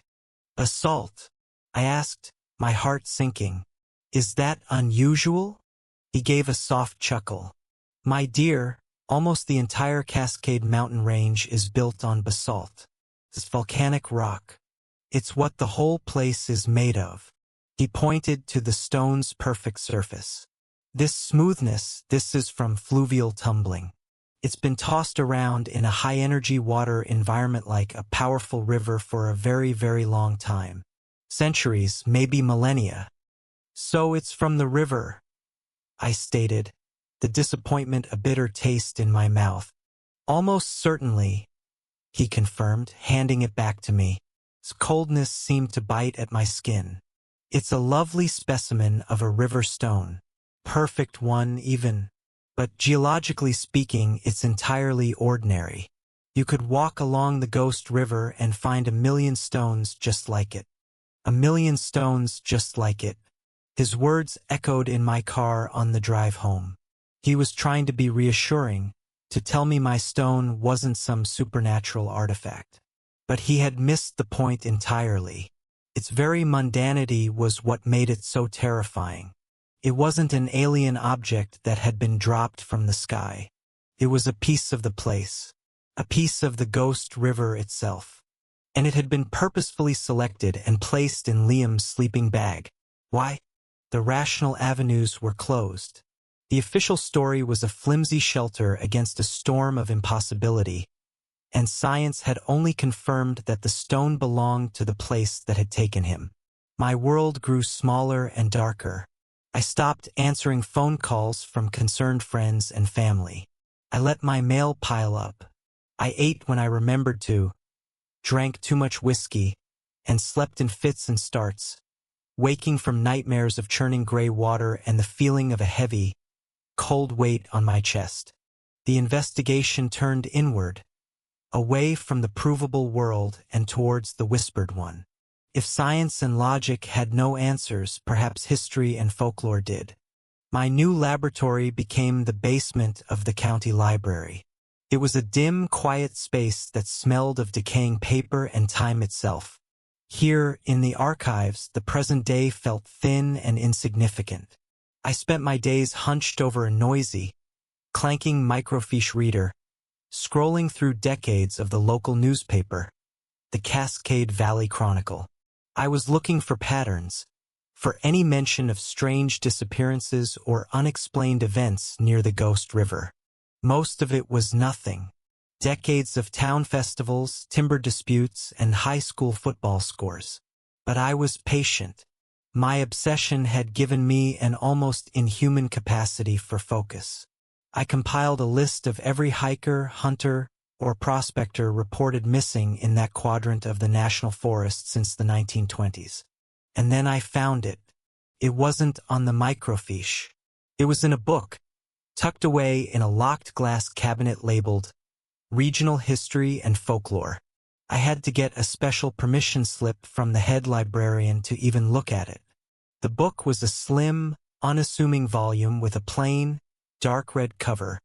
"Basalt?" I asked, my heart sinking. "Is that unusual?" He gave a soft chuckle. "My dear, almost the entire Cascade Mountain range is built on basalt. It's volcanic rock. It's what the whole place is made of." He pointed to the stone's perfect surface. "This smoothness, this is from fluvial tumbling. It's been tossed around in a high-energy water environment like a powerful river for a very, very long time. Centuries, maybe millennia. So it's from the river, I stated, the disappointment a bitter taste in my mouth. Almost certainly, he confirmed, handing it back to me. Its coldness seemed to bite at my skin. It's a lovely specimen of a river stone. Perfect one, even. But geologically speaking, it's entirely ordinary. You could walk along the Ghost River and find a million stones just like it. A million stones just like it. His words echoed in my car on the drive home. He was trying to be reassuring, to tell me my stone wasn't some supernatural artifact. But he had missed the point entirely. Its very mundanity was what made it so terrifying. It wasn't an alien object that had been dropped from the sky. It was a piece of the place, a piece of the Ghost River itself. And it had been purposefully selected and placed in Liam's sleeping bag. Why? The rational avenues were closed. The official story was a flimsy shelter against a storm of impossibility, and science had only confirmed that the stone belonged to the place that had taken him. My world grew smaller and darker. I stopped answering phone calls from concerned friends and family. I let my mail pile up. I ate when I remembered to, drank too much whiskey, and slept in fits and starts, waking from nightmares of churning gray water and the feeling of a heavy, cold weight on my chest. The investigation turned inward, away from the provable world and towards the whispered one. If science and logic had no answers, perhaps history and folklore did. My new laboratory became the basement of the county library. It was a dim, quiet space that smelled of decaying paper and time itself. Here, in the archives, the present day felt thin and insignificant. I spent my days hunched over a noisy, clanking microfiche reader, scrolling through decades of the local newspaper, the Cascade Valley Chronicle. I was looking for patterns, for any mention of strange disappearances or unexplained events near the Ghost River. Most of it was nothing. Decades of town festivals, timber disputes, and high school football scores. But I was patient. My obsession had given me an almost inhuman capacity for focus. I compiled a list of every hiker, hunter, or prospector reported missing in that quadrant of the national forest since the 1920s. And then I found it. It wasn't on the microfiche. It was in a book, tucked away in a locked glass cabinet labeled Regional History and Folklore. I had to get a special permission slip from the head librarian to even look at it. The book was a slim, unassuming volume with a plain, dark red cover,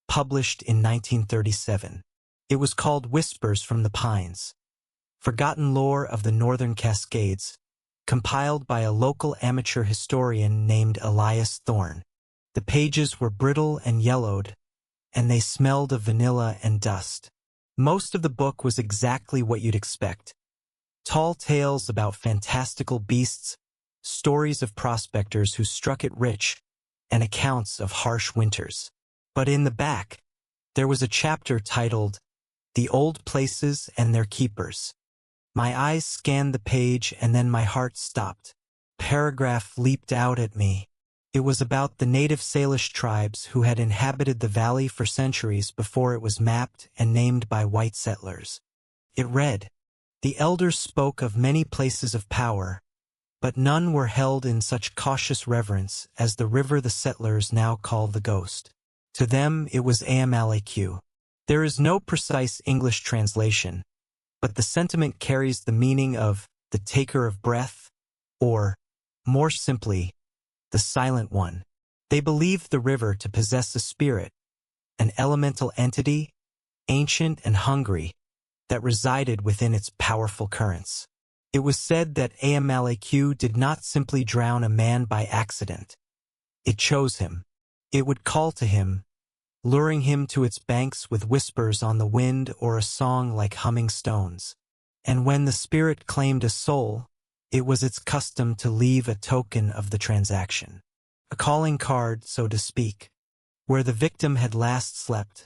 published in 1937. It was called Whispers from the Pines, Forgotten Lore of the Northern Cascades, compiled by a local amateur historian named Elias Thorne. The pages were brittle and yellowed, and they smelled of vanilla and dust. Most of the book was exactly what you'd expect. Tall tales about fantastical beasts, stories of prospectors who struck it rich, and accounts of harsh winters. But in the back, there was a chapter titled The Old Places and Their Keepers. My eyes scanned the page and then my heart stopped. Paragraph leaped out at me. It was about the native Salish tribes who had inhabited the valley for centuries before it was mapped and named by white settlers. It read, "The elders spoke of many places of power, but none were held in such cautious reverence as the river the settlers now call the Ghost. To them it was Amalaq. There is no precise English translation, but the sentiment carries the meaning of the taker of breath, or, more simply, the silent one. They believed the river to possess a spirit, an elemental entity, ancient and hungry, that resided within its powerful currents. It was said that Amalaq did not simply drown a man by accident. It chose him. It would call to him, luring him to its banks with whispers on the wind or a song like humming stones. And when the spirit claimed a soul, it was its custom to leave a token of the transaction. A calling card, so to speak. Where the victim had last slept,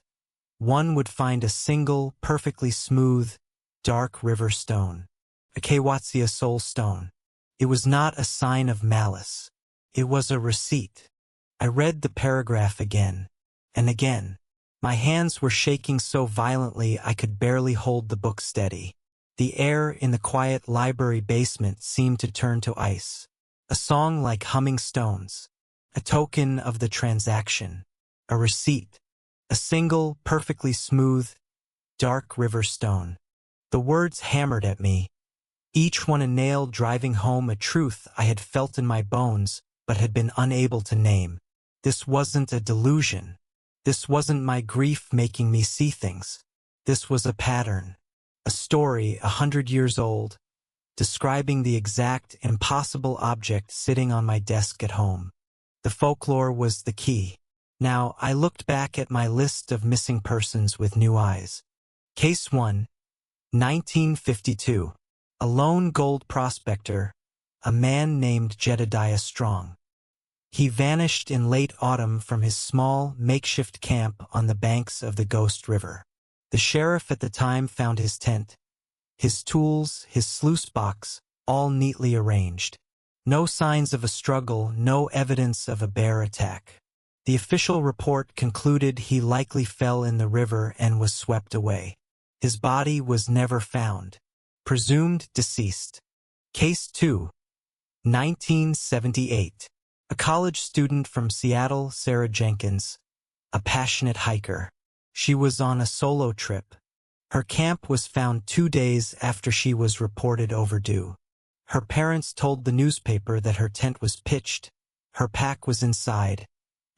one would find a single, perfectly smooth, dark river stone. A Kewatsia soul stone. It was not a sign of malice. It was a receipt. I read the paragraph again and again. My hands were shaking so violently I could barely hold the book steady. The air in the quiet library basement seemed to turn to ice. A song like humming stones. A token of the transaction. A receipt. A single, perfectly smooth, dark river stone. The words hammered at me, each one a nail driving home a truth I had felt in my bones but had been unable to name. This wasn't a delusion. This wasn't my grief making me see things. This was a pattern. A story 100 years old, describing the exact, impossible object sitting on my desk at home. The folklore was the key. Now, I looked back at my list of missing persons with new eyes. Case 1, 1952. A lone gold prospector, a man named Jedediah Strong. He vanished in late autumn from his small, makeshift camp on the banks of the Ghost River. The sheriff at the time found his tent, his tools, his sluice box, all neatly arranged. No signs of a struggle, no evidence of a bear attack. The official report concluded he likely fell in the river and was swept away. His body was never found. Presumed deceased. Case 2, 1978. A college student from Seattle, Sarah Jenkins, a passionate hiker. She was on a solo trip. Her camp was found 2 days after she was reported overdue. Her parents told the newspaper that her tent was pitched, her pack was inside,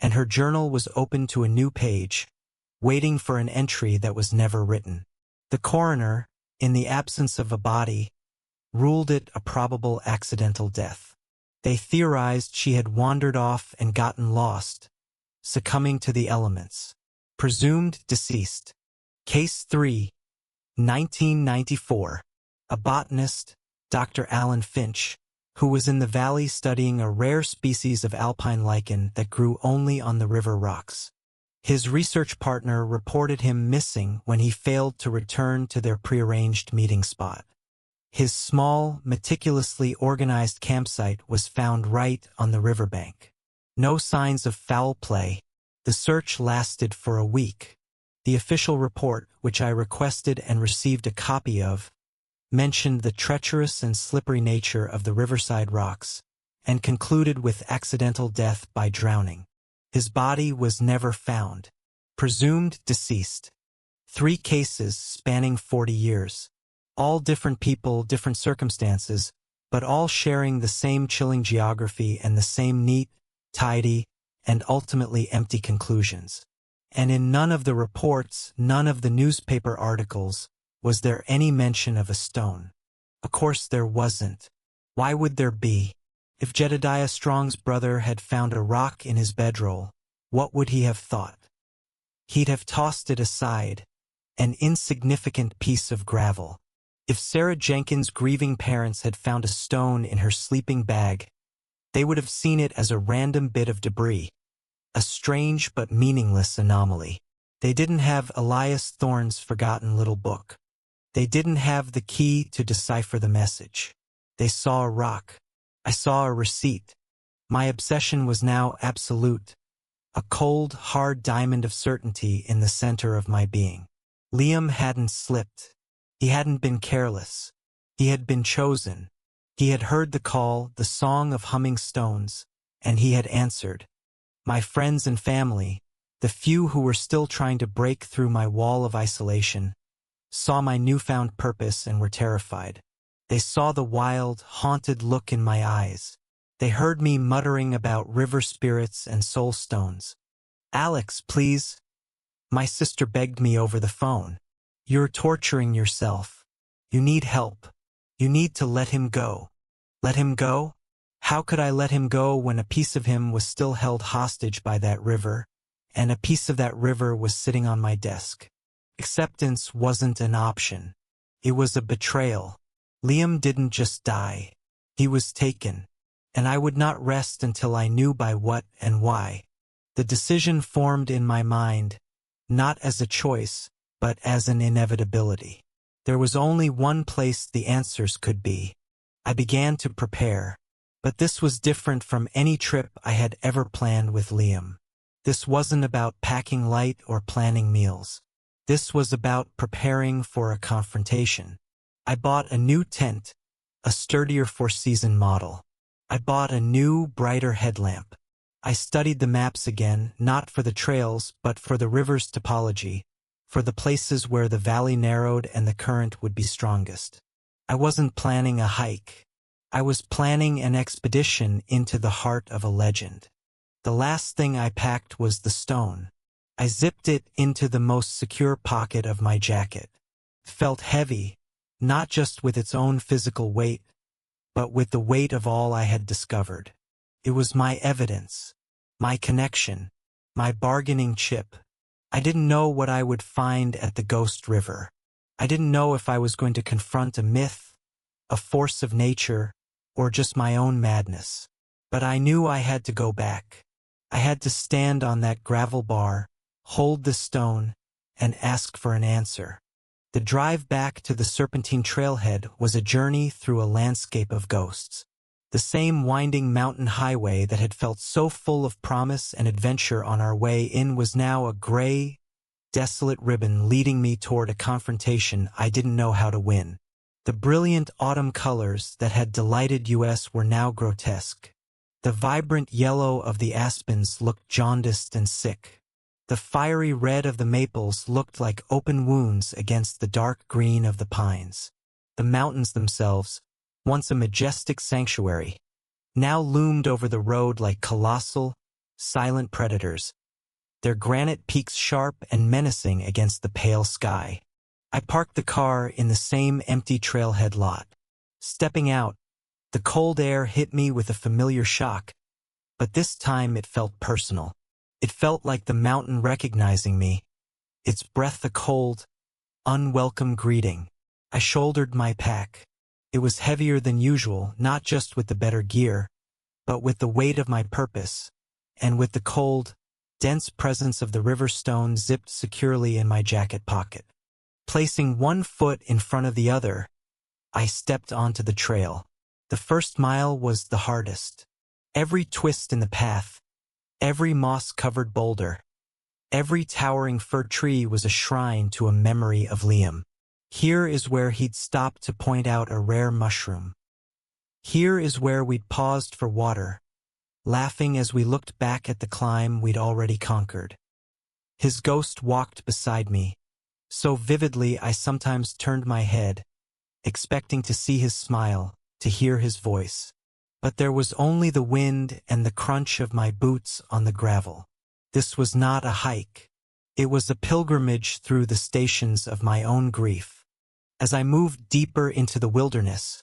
and her journal was open to a new page, waiting for an entry that was never written. The coroner, in the absence of a body, ruled it a probable accidental death. They theorized she had wandered off and gotten lost, succumbing to the elements. Presumed deceased. Case 3, 1994. A botanist, Dr. Alan Finch, who was in the valley studying a rare species of alpine lichen that grew only on the river rocks. His research partner reported him missing when he failed to return to their prearranged meeting spot. His small, meticulously organized campsite was found right on the riverbank. No signs of foul play. The search lasted for a week. The official report, which I requested and received a copy of, mentioned the treacherous and slippery nature of the riverside rocks, and concluded with accidental death by drowning. His body was never found. Presumed deceased. 3 cases spanning 40 years. All different people, different circumstances, but all sharing the same chilling geography and the same neat, tidy, and ultimately empty conclusions. And in none of the reports, none of the newspaper articles, was there any mention of a stone. Of course there wasn't. Why would there be? If Jedediah Strong's brother had found a rock in his bedroll, what would he have thought? He'd have tossed it aside, an insignificant piece of gravel. If Sarah Jenkins' grieving parents had found a stone in her sleeping bag, they would have seen it as a random bit of debris, a strange but meaningless anomaly. They didn't have Elias Thorne's forgotten little book. They didn't have the key to decipher the message. They saw a rock. I saw a receipt. My obsession was now absolute, a cold, hard diamond of certainty in the center of my being. Liam hadn't slipped. He hadn't been careless. He had been chosen. He had heard the call, the song of humming stones, and he had answered. My friends and family, the few who were still trying to break through my wall of isolation, saw my newfound purpose and were terrified. They saw the wild, haunted look in my eyes. They heard me muttering about river spirits and soul stones. "Alex, please." My sister begged me over the phone. "You're torturing yourself. You need help. You need to let him go." Let him go? How could I let him go when a piece of him was still held hostage by that river, and a piece of that river was sitting on my desk? Acceptance wasn't an option. It was a betrayal. Liam didn't just die. He was taken. And I would not rest until I knew by what and why. The decision formed in my mind, not as a choice, but as an inevitability. There was only one place the answers could be. I began to prepare. But this was different from any trip I had ever planned with Liam. This wasn't about packing light or planning meals. This was about preparing for a confrontation. I bought a new tent, a sturdier four-season model. I bought a new, brighter headlamp. I studied the maps again, not for the trails, but for the river's topology, for the places where the valley narrowed and the current would be strongest. I wasn't planning a hike. I was planning an expedition into the heart of a legend. The last thing I packed was the stone. I zipped it into the most secure pocket of my jacket. It felt heavy, not just with its own physical weight, but with the weight of all I had discovered. It was my evidence, my connection, my bargaining chip. I didn't know what I would find at the Ghost River. I didn't know if I was going to confront a myth, a force of nature, or just my own madness. But I knew I had to go back. I had to stand on that gravel bar, hold the stone, and ask for an answer. The drive back to the Serpentine trailhead was a journey through a landscape of ghosts. The same winding mountain highway that had felt so full of promise and adventure on our way in was now a gray, desolate ribbon leading me toward a confrontation I didn't know how to win. The brilliant autumn colors that had delighted us were now grotesque. The vibrant yellow of the aspens looked jaundiced and sick. The fiery red of the maples looked like open wounds against the dark green of the pines. The mountains themselves, once a majestic sanctuary, now loomed over the road like colossal, silent predators, their granite peaks sharp and menacing against the pale sky. I parked the car in the same empty trailhead lot. Stepping out, the cold air hit me with a familiar shock, but this time it felt personal. It felt like the mountain recognizing me, its breath a cold, unwelcome greeting. I shouldered my pack. It was heavier than usual, not just with the better gear, but with the weight of my purpose, and with the cold, dense presence of the river stone zipped securely in my jacket pocket. Placing one foot in front of the other, I stepped onto the trail. The first mile was the hardest. Every twist in the path, every moss-covered boulder, every towering fir tree was a shrine to a memory of Liam. Here is where he'd stopped to point out a rare mushroom. Here is where we'd paused for water, laughing as we looked back at the climb we'd already conquered. His ghost walked beside me, so vividly I sometimes turned my head, expecting to see his smile, to hear his voice. But there was only the wind and the crunch of my boots on the gravel. This was not a hike. It was a pilgrimage through the stations of my own grief. As I moved deeper into the wilderness,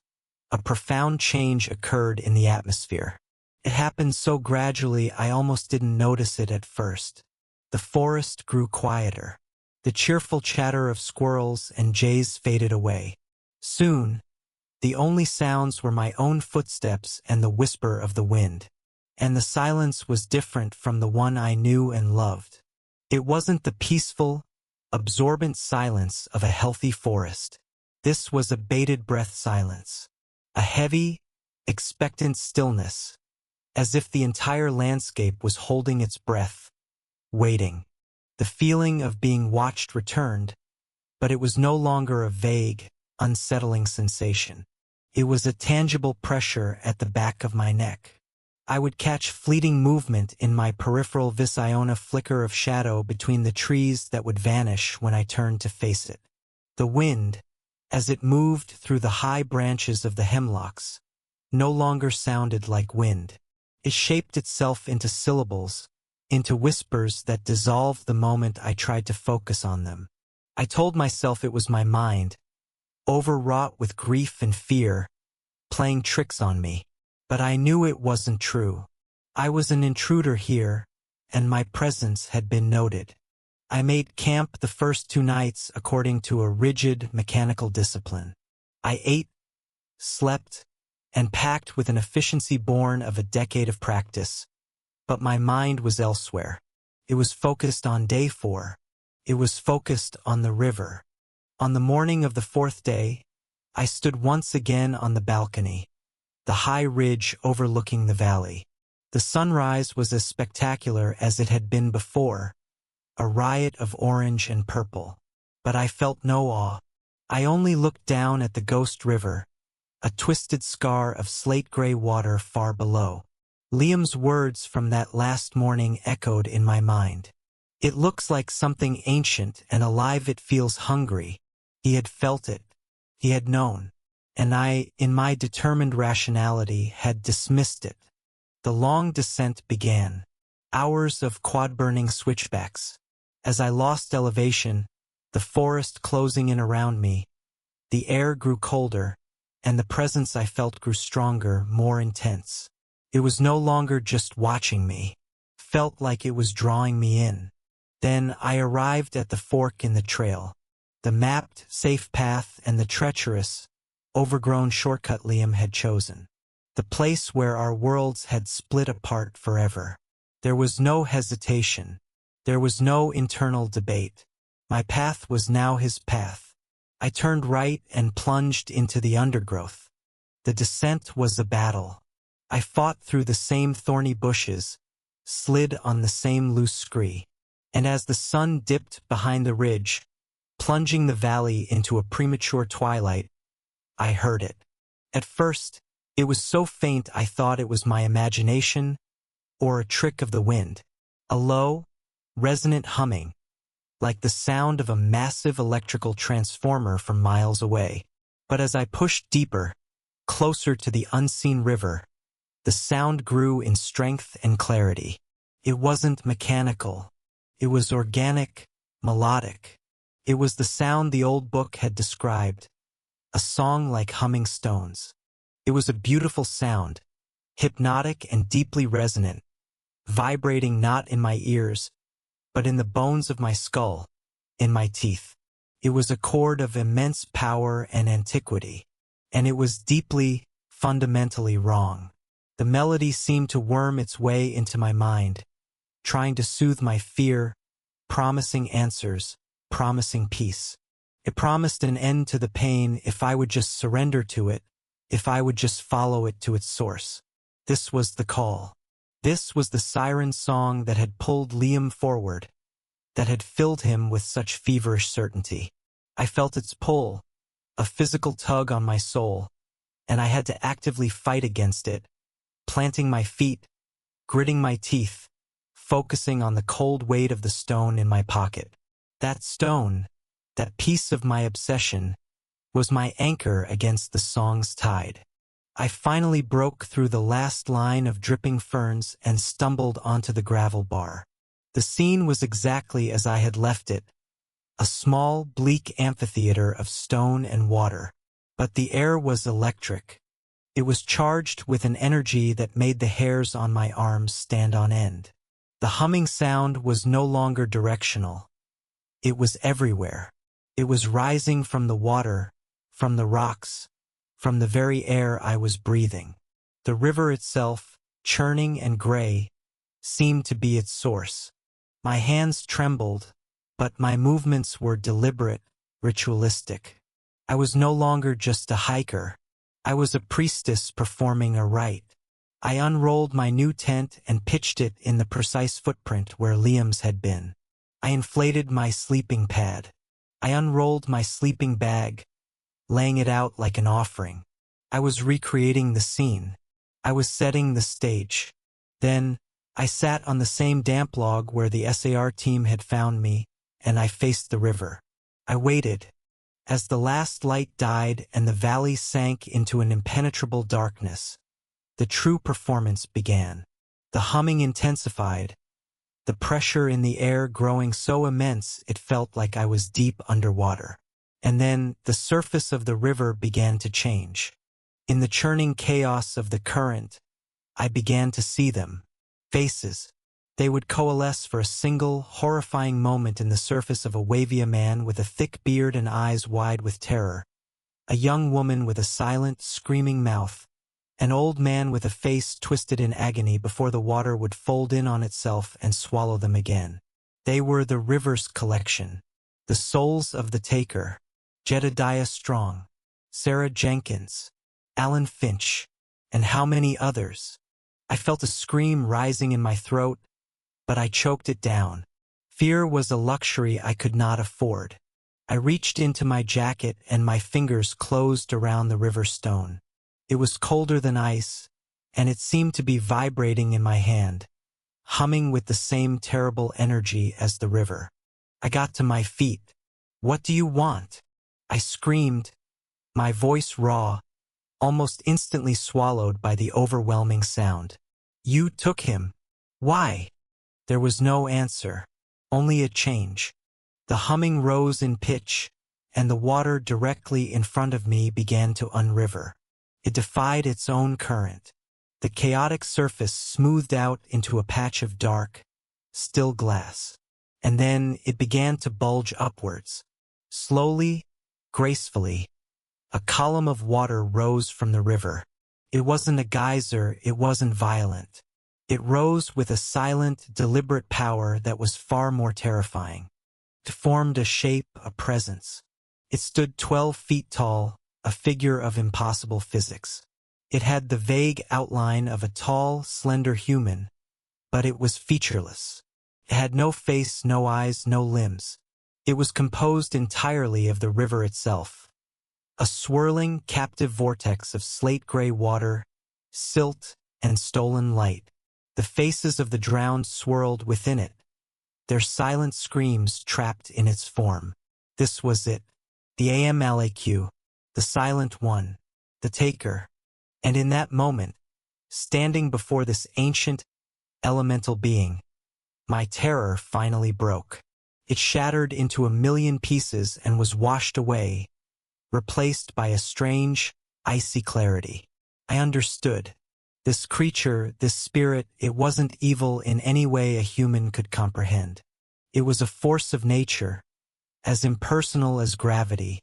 a profound change occurred in the atmosphere. It happened so gradually I almost didn't notice it at first. The forest grew quieter. The cheerful chatter of squirrels and jays faded away. Soon, the only sounds were my own footsteps and the whisper of the wind. And the silence was different from the one I knew and loved. It wasn't the peaceful, absorbent silence of a healthy forest. This was a bated breath silence. A heavy, expectant stillness, as if the entire landscape was holding its breath, waiting. The feeling of being watched returned, but it was no longer a vague, unsettling sensation. It was a tangible pressure at the back of my neck. I would catch fleeting movement in my peripheral visione, a flicker of shadow between the trees that would vanish when I turned to face it. The wind, as it moved through the high branches of the hemlocks, no longer sounded like wind. It shaped itself into syllables, into whispers that dissolved the moment I tried to focus on them. I told myself it was my mind, overwrought with grief and fear, playing tricks on me. But I knew it wasn't true. I was an intruder here, and my presence had been noted. I made camp the first 2 nights according to a rigid, mechanical discipline. I ate, slept, and packed with an efficiency born of a decade of practice. But my mind was elsewhere. It was focused on day 4. It was focused on the river. On the morning of the 4th day, I stood once again on the balcony. the high ridge overlooking the valley. The sunrise was as spectacular as it had been before, a riot of orange and purple. But I felt no awe. I only looked down at the ghost river, a twisted scar of slate-gray water far below. Liam's words from that last morning echoed in my mind. It looks like something ancient and alive. It feels hungry. He had felt it. He had known. And I, in my determined rationality, had dismissed it. The long descent began. Hours of quad-burning switchbacks. As I lost elevation, the forest closing in around me, the air grew colder, and the presence I felt grew stronger, more intense. It was no longer just watching me. Felt like it was drawing me in. Then I arrived at the fork in the trail. The mapped, safe path and the treacherous, overgrown shortcut Liam had chosen. The place where our worlds had split apart forever. There was no hesitation. There was no internal debate. My path was now his path. I turned right and plunged into the undergrowth. The descent was a battle. I fought through the same thorny bushes, slid on the same loose scree. And as the sun dipped behind the ridge, plunging the valley into a premature twilight, I heard it. At first, it was so faint I thought it was my imagination or a trick of the wind. A low, resonant humming, like the sound of a massive electrical transformer from miles away. But as I pushed deeper, closer to the unseen river, the sound grew in strength and clarity. It wasn't mechanical. It was organic, melodic. It was the sound the old book had described, a song like humming stones. It was a beautiful sound, hypnotic and deeply resonant, vibrating not in my ears, but in the bones of my skull, in my teeth. It was a chord of immense power and antiquity, and it was deeply, fundamentally wrong. The melody seemed to worm its way into my mind, trying to soothe my fear, promising answers, promising peace. It promised an end to the pain if I would just surrender to it, if I would just follow it to its source. This was the call. This was the siren song that had pulled Liam forward, that had filled him with such feverish certainty. I felt its pull, a physical tug on my soul, and I had to actively fight against it, planting my feet, gritting my teeth, focusing on the cold weight of the stone in my pocket. That stone, that piece of my obsession, was my anchor against the song's tide. I finally broke through the last line of dripping ferns and stumbled onto the gravel bar. The scene was exactly as I had left it, a small, bleak amphitheater of stone and water. But the air was electric. It was charged with an energy that made the hairs on my arms stand on end. The humming sound was no longer directional. It was everywhere. It was rising from the water, from the rocks, from the very air I was breathing. The river itself, churning and gray, seemed to be its source. My hands trembled, but my movements were deliberate, ritualistic. I was no longer just a hiker. I was a priestess performing a rite. I unrolled my new tent and pitched it in the precise footprint where Liam's had been. I inflated my sleeping pad. I unrolled my sleeping bag, laying it out like an offering. I was recreating the scene. I was setting the stage. Then, I sat on the same damp log where the SAR team had found me, and I faced the river. I waited. As the last light died and the valley sank into an impenetrable darkness, the true performance began. The humming intensified, the pressure in the air growing so immense it felt like I was deep underwater. And then the surface of the river began to change. In the churning chaos of the current, I began to see them. Faces. They would coalesce for a single, horrifying moment in the surface of a wavy man with a thick beard and eyes wide with terror, a young woman with a silent, screaming mouth, an old man with a face twisted in agony before the water would fold in on itself and swallow them again. They were the river's collection, the souls of the taker, Jedediah Strong, Sarah Jenkins, Alan Finch, And how many others? I felt a scream rising in my throat, but I choked it down. Fear was a luxury I could not afford. I reached into my jacket and my fingers closed around the river stone. It was colder than ice, and it seemed to be vibrating in my hand, humming with the same terrible energy as the river. I got to my feet. "What do you want?" I screamed, my voice raw, almost instantly swallowed by the overwhelming sound. "You took him. Why?" There was no answer, only a change. The humming rose in pitch, and the water directly in front of me began to unriver. It defied its own current. The chaotic surface smoothed out into a patch of dark, still glass. And then it began to bulge upwards. Slowly, gracefully, a column of water rose from the river. It wasn't a geyser, it wasn't violent. It rose with a silent, deliberate power that was far more terrifying. It formed a shape, a presence. It stood 12 feet tall, a figure of impossible physics. It had the vague outline of a tall, slender human, but it was featureless. It had no face, no eyes, no limbs. It was composed entirely of the river itself. A swirling, captive vortex of slate-gray water, silt, and stolen light. The faces of the drowned swirled within it, their silent screams trapped in its form. This was it, the Amalek, the silent one, the taker. And in that moment, standing before this ancient, elemental being, my terror finally broke. It shattered into a million pieces and was washed away, replaced by a strange, icy clarity. I understood. This creature, this spirit, it wasn't evil in any way a human could comprehend. It was a force of nature, as impersonal as gravity,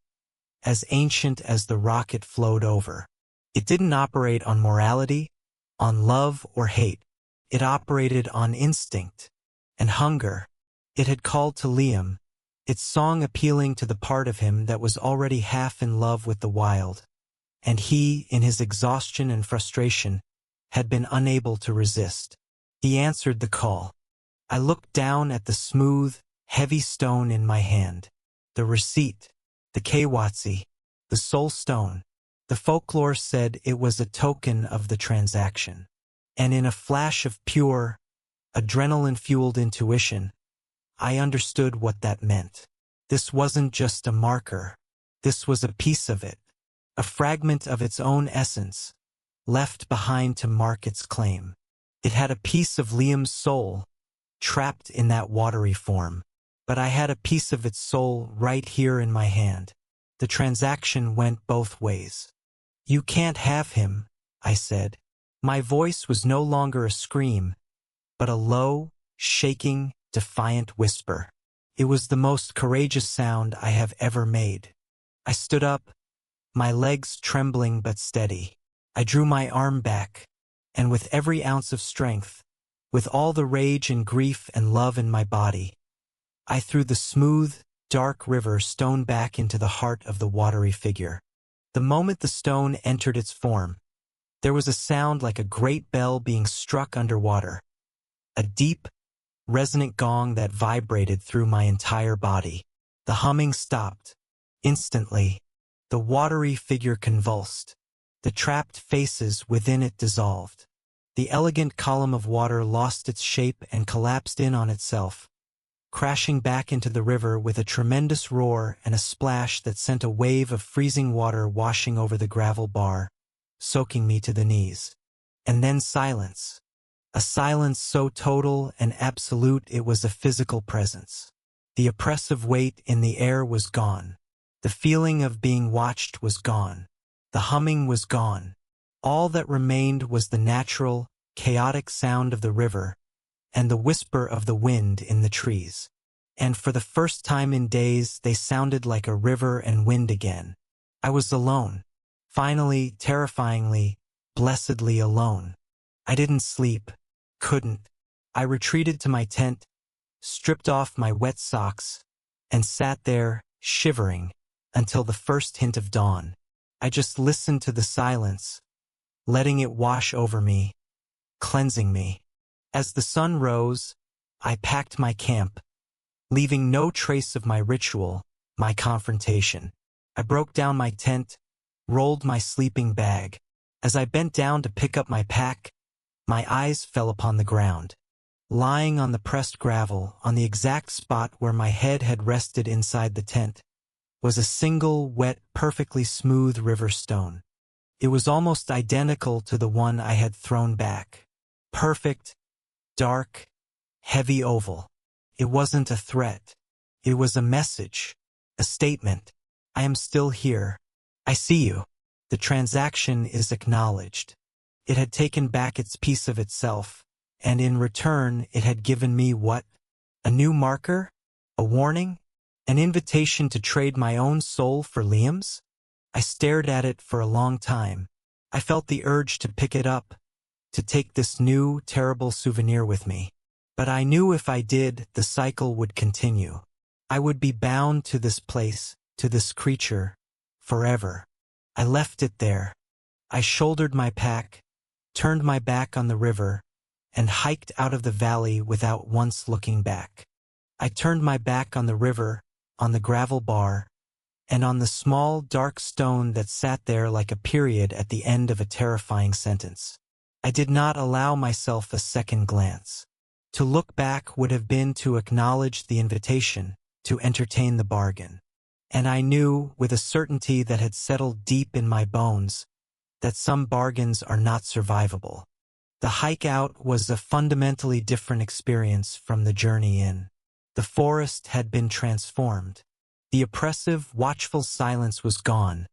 as ancient as the rock it flowed over. It didn't operate on morality, on love or hate. It operated on instinct and hunger. It had called to Liam, its song appealing to the part of him that was already half in love with the wild. And he, in his exhaustion and frustration, had been unable to resist. He answered the call. I looked down at the smooth, heavy stone in my hand. The receipt, the Kwatsi, the soul stone. The folklore said it was a token of the transaction. And in a flash of pure, adrenaline-fueled intuition, I understood what that meant. This wasn't just a marker. This was a piece of it, a fragment of its own essence, left behind to mark its claim. It had a piece of Liam's soul, trapped in that watery form. But I had a piece of its soul right here in my hand. The transaction went both ways. "You can't have him," I said. My voice was no longer a scream, but a low, shaking, defiant whisper. It was the most courageous sound I have ever made. I stood up, my legs trembling but steady. I drew my arm back, and with every ounce of strength, with all the rage and grief and love in my body, I threw the smooth, dark river stone back into the heart of the watery figure. The moment the stone entered its form, there was a sound like a great bell being struck underwater, a deep, resonant gong that vibrated through my entire body. The humming stopped. Instantly, the watery figure convulsed. The trapped faces within it dissolved. The elegant column of water lost its shape and collapsed in on itself, crashing back into the river with a tremendous roar and a splash that sent a wave of freezing water washing over the gravel bar, soaking me to the knees. And then silence. A silence so total and absolute it was a physical presence. The oppressive weight in the air was gone. The feeling of being watched was gone. The humming was gone. All that remained was the natural, chaotic sound of the river and the whisper of the wind in the trees. And for the first time in days, they sounded like a river and wind again. I was alone. Finally, terrifyingly, blessedly alone. I didn't sleep. Couldn't. I retreated to my tent, stripped off my wet socks, and sat there, shivering, until the first hint of dawn. I just listened to the silence, letting it wash over me, cleansing me. As the sun rose, I packed my camp, leaving no trace of my ritual, my confrontation. I broke down my tent, rolled my sleeping bag. As I bent down to pick up my pack, my eyes fell upon the ground. Lying on the pressed gravel, on the exact spot where my head had rested inside the tent, was a single, wet, perfectly smooth river stone. It was almost identical to the one I had thrown back. Perfect, dark, heavy oval. It wasn't a threat. It was a message, a statement. I am still here. I see you. The transaction is acknowledged. It had taken back its piece of itself, and in return it had given me what? A new marker? A warning? An invitation to trade my own soul for Liam's? I stared at it for a long time. I felt the urge to pick it up, to take this new, terrible souvenir with me. But I knew if I did, the cycle would continue. I would be bound to this place, to this creature, forever. I left it there. I shouldered my pack, turned my back on the river, and hiked out of the valley without once looking back. I turned my back on the river, on the gravel bar, and on the small, dark stone that sat there like a period at the end of a terrifying sentence. I did not allow myself a second glance. To look back would have been to acknowledge the invitation, to entertain the bargain. And I knew, with a certainty that had settled deep in my bones, that some bargains are not survivable. The hike out was a fundamentally different experience from the journey in. The forest had been transformed. The oppressive, watchful silence was gone,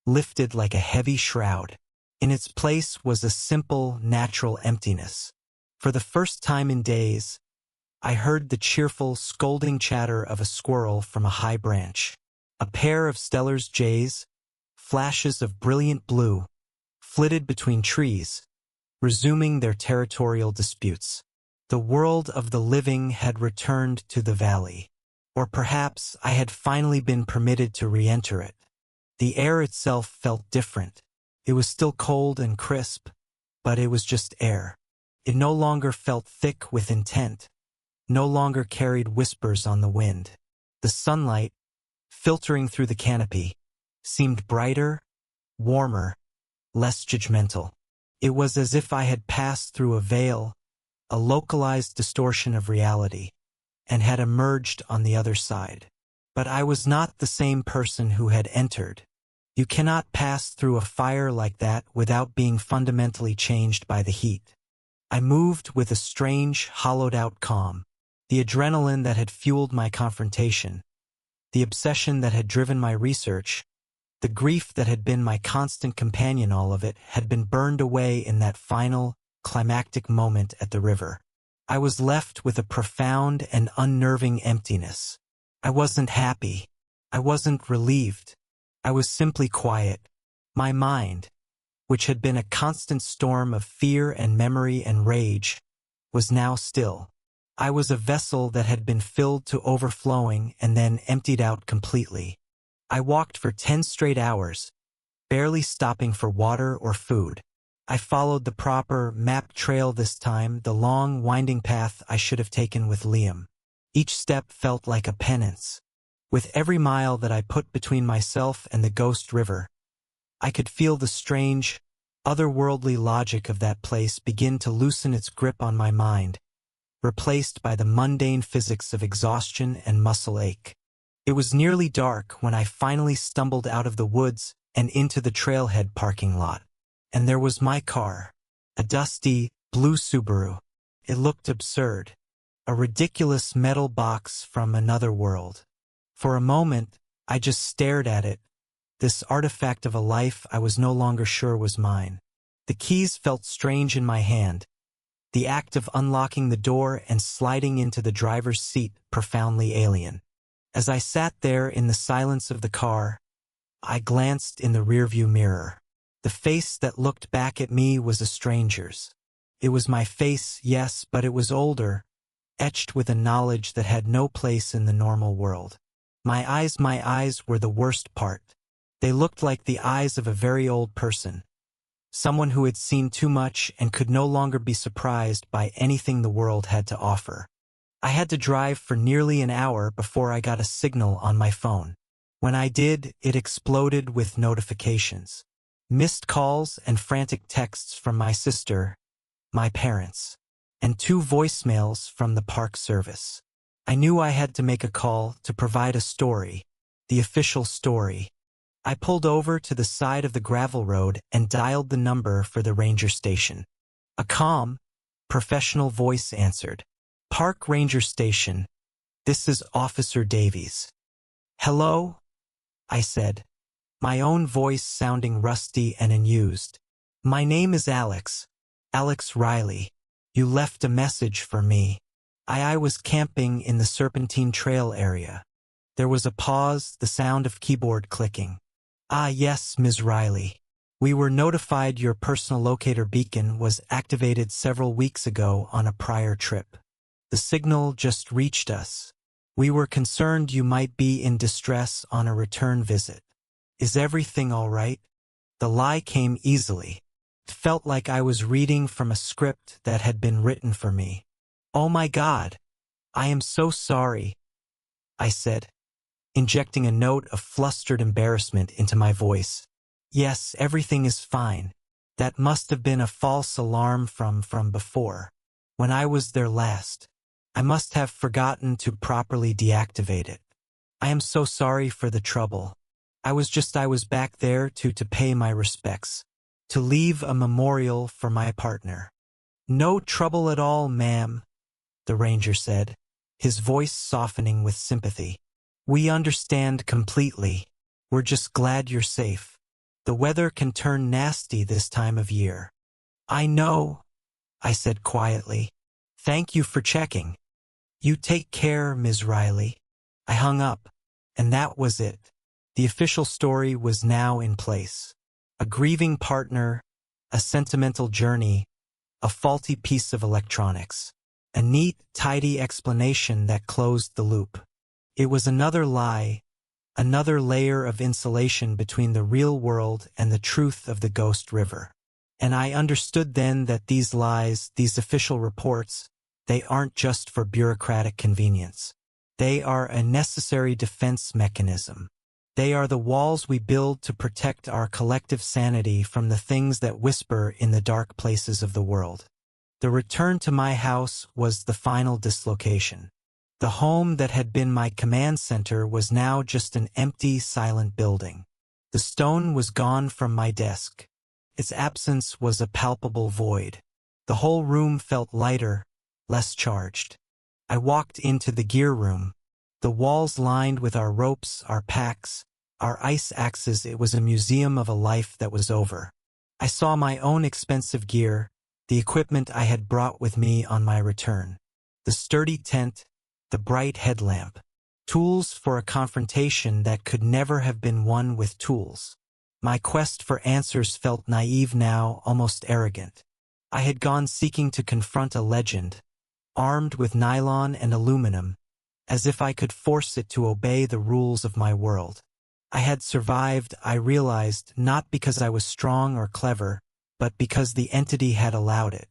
lifted like a heavy shroud. In its place was a simple, natural emptiness. For the first time in days, I heard the cheerful, scolding chatter of a squirrel from a high branch. A pair of Steller's jays, flashes of brilliant blue, flitted between trees, resuming their territorial disputes. The world of the living had returned to the valley. Or perhaps I had finally been permitted to re-enter it. The air itself felt different. It was still cold and crisp, but it was just air. It no longer felt thick with intent, no longer carried whispers on the wind. The sunlight, filtering through the canopy, seemed brighter, warmer, less judgmental. It was as if I had passed through a veil, a localized distortion of reality, and had emerged on the other side. But I was not the same person who had entered. You cannot pass through a fire like that without being fundamentally changed by the heat. I moved with a strange, hollowed-out calm. The adrenaline that had fueled my confrontation, the obsession that had driven my research, the grief that had been my constant companion, all of it had been burned away in that final, climactic moment at the river. I was left with a profound and unnerving emptiness. I wasn't happy. I wasn't relieved. I was simply quiet. My mind, which had been a constant storm of fear and memory and rage, was now still. I was a vessel that had been filled to overflowing and then emptied out completely. I walked for 10 straight hours, barely stopping for water or food. I followed the proper, mapped trail this time, the long, winding path I should have taken with Liam. Each step felt like a penance. With every mile that I put between myself and the ghost river, I could feel the strange, otherworldly logic of that place begin to loosen its grip on my mind, replaced by the mundane physics of exhaustion and muscle ache. It was nearly dark when I finally stumbled out of the woods and into the trailhead parking lot. And there was my car, a dusty, blue Subaru. It looked absurd, a ridiculous metal box from another world. For a moment, I just stared at it, this artifact of a life I was no longer sure was mine. The keys felt strange in my hand, the act of unlocking the door and sliding into the driver's seat profoundly alien. As I sat there in the silence of the car, I glanced in the rearview mirror. The face that looked back at me was a stranger's. It was my face, yes, but it was older, etched with a knowledge that had no place in the normal world. My eyes were the worst part. They looked like the eyes of a very old person, someone who had seen too much and could no longer be surprised by anything the world had to offer. I had to drive for nearly an hour before I got a signal on my phone. When I did, it exploded with notifications. Missed calls and frantic texts from my sister, my parents, and 2 voicemails from the park service. I knew I had to make a call to provide a story, the official story. I pulled over to the side of the gravel road and dialed the number for the ranger station. A calm, professional voice answered. "Park Ranger Station. This is Officer Davies." "Hello?" I said, my own voice sounding rusty and unused. "My name is Alex. Alex Riley. You left a message for me. I was camping in the Serpentine Trail area." There was a pause, the sound of keyboard clicking. "Ah yes, Ms. Riley. We were notified your personal locator beacon was activated several weeks ago on a prior trip. The signal just reached us. We were concerned you might be in distress on a return visit. Is everything all right?" The lie came easily. It felt like I was reading from a script that had been written for me. "Oh my God. I am so sorry," I said, injecting a note of flustered embarrassment into my voice. "Yes, everything is fine. That must have been a false alarm from before. When I was there last, I must have forgotten to properly deactivate it. I am so sorry for the trouble. I was back there to pay my respects, to leave a memorial for my partner." "No trouble at all, ma'am," the ranger said, his voice softening with sympathy. "We understand completely. We're just glad you're safe. The weather can turn nasty this time of year." "I know," I said quietly. "Thank you for checking. You take care, Ms. Riley." I hung up, and that was it. The official story was now in place. A grieving partner, a sentimental journey, a faulty piece of electronics. A neat, tidy explanation that closed the loop. It was another lie, another layer of insulation between the real world and the truth of the Ghost River. And I understood then that these lies, these official reports, they aren't just for bureaucratic convenience. They are a necessary defense mechanism. They are the walls we build to protect our collective sanity from the things that whisper in the dark places of the world. The return to my house was the final dislocation. The home that had been my command center was now just an empty, silent building. The stone was gone from my desk. Its absence was a palpable void. The whole room felt lighter, less charged. I walked into the gear room. The walls lined with our ropes, our packs, our ice axes. It was a museum of a life that was over. I saw my own expensive gear, the equipment I had brought with me on my return. The sturdy tent, the bright headlamp. Tools for a confrontation that could never have been won with tools. My quest for answers felt naive now, almost arrogant. I had gone seeking to confront a legend, armed with nylon and aluminum, as if I could force it to obey the rules of my world. I had survived, I realized, not because I was strong or clever, but because the entity had allowed it.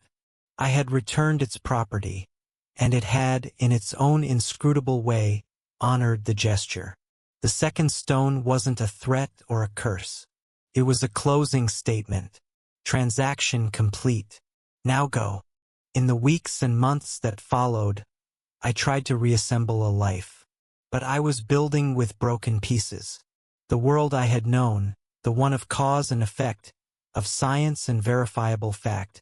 I had returned its property, and it had, in its own inscrutable way, honored the gesture. The second stone wasn't a threat or a curse. It was a closing statement. Transaction complete. Now go. In the weeks and months that followed, I tried to reassemble a life. But I was building with broken pieces. The world I had known, the one of cause and effect, of science and verifiable fact,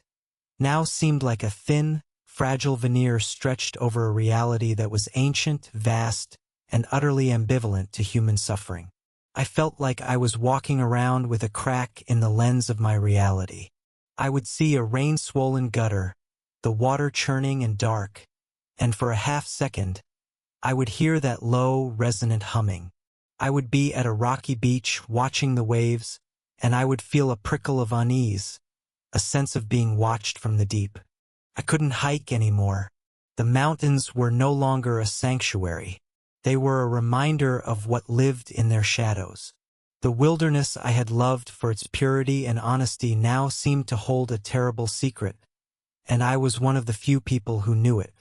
now seemed like a thin, fragile veneer stretched over a reality that was ancient, vast, and utterly ambivalent to human suffering. I felt like I was walking around with a crack in the lens of my reality. I would see a rain-swollen gutter, the water churning and dark, and for a half-second, I would hear that low, resonant humming. I would be at a rocky beach watching the waves, and I would feel a prickle of unease, a sense of being watched from the deep. I couldn't hike anymore. The mountains were no longer a sanctuary. They were a reminder of what lived in their shadows. The wilderness I had loved for its purity and honesty now seemed to hold a terrible secret, and I was one of the few people who knew it.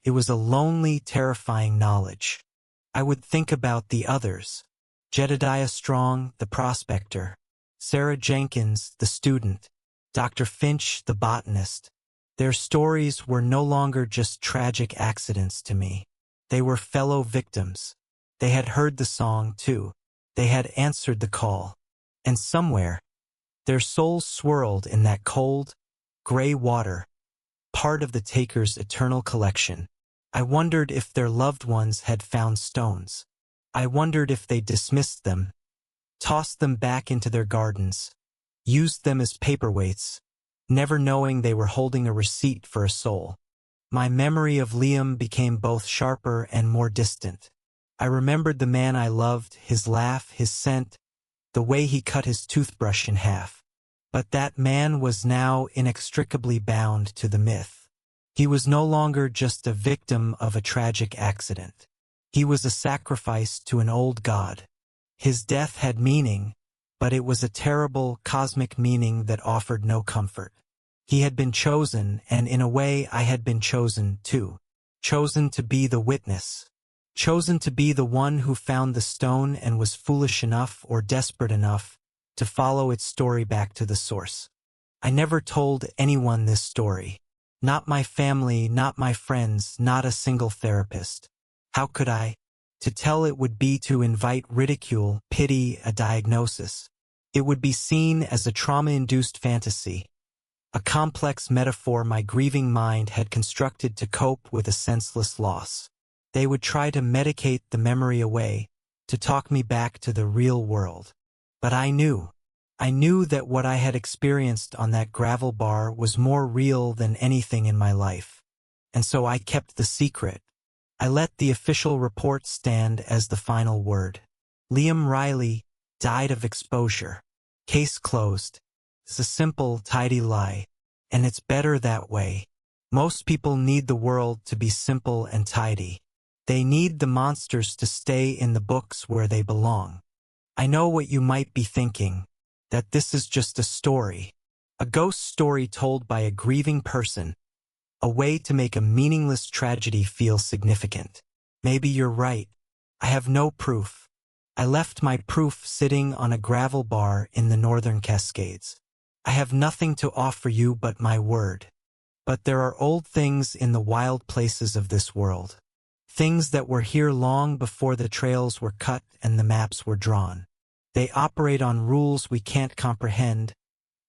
It was a lonely, terrifying knowledge. I would think about the others. Jedediah Strong, the prospector. Sarah Jenkins, the student. Dr. Finch, the botanist. Their stories were no longer just tragic accidents to me. They were fellow victims. They had heard the song, too. They had answered the call. And somewhere, their souls swirled in that cold, gray water, part of the taker's eternal collection. I wondered if their loved ones had found stones. I wondered if they dismissed them, tossed them back into their gardens, used them as paperweights, never knowing they were holding a receipt for a soul. My memory of Liam became both sharper and more distant. I remembered the man I loved, his laugh, his scent, the way he cut his toothbrush in half. But that man was now inextricably bound to the myth. He was no longer just a victim of a tragic accident. He was a sacrifice to an old god. His death had meaning, but it was a terrible, cosmic meaning that offered no comfort. He had been chosen, and in a way I had been chosen too. Chosen to be the witness. Chosen to be the one who found the stone and was foolish enough or desperate enough to follow its story back to the source. I never told anyone this story. Not my family, not my friends, not a single therapist. How could I? To tell it would be to invite ridicule, pity, a diagnosis. It would be seen as a trauma-induced fantasy, a complex metaphor my grieving mind had constructed to cope with a senseless loss. They would try to medicate the memory away, to talk me back to the real world. But I knew that what I had experienced on that gravel bar was more real than anything in my life. And so I kept the secret. I let the official report stand as the final word. Liam Riley died of exposure. Case closed. It's a simple, tidy lie, and it's better that way. Most people need the world to be simple and tidy. They need the monsters to stay in the books where they belong. I know what you might be thinking, that this is just a story, a ghost story told by a grieving person, a way to make a meaningless tragedy feel significant. Maybe you're right. I have no proof. I left my proof sitting on a gravel bar in the Northern Cascades. I have nothing to offer you but my word. But there are old things in the wild places of this world. Things that were here long before the trails were cut and the maps were drawn. They operate on rules we can't comprehend,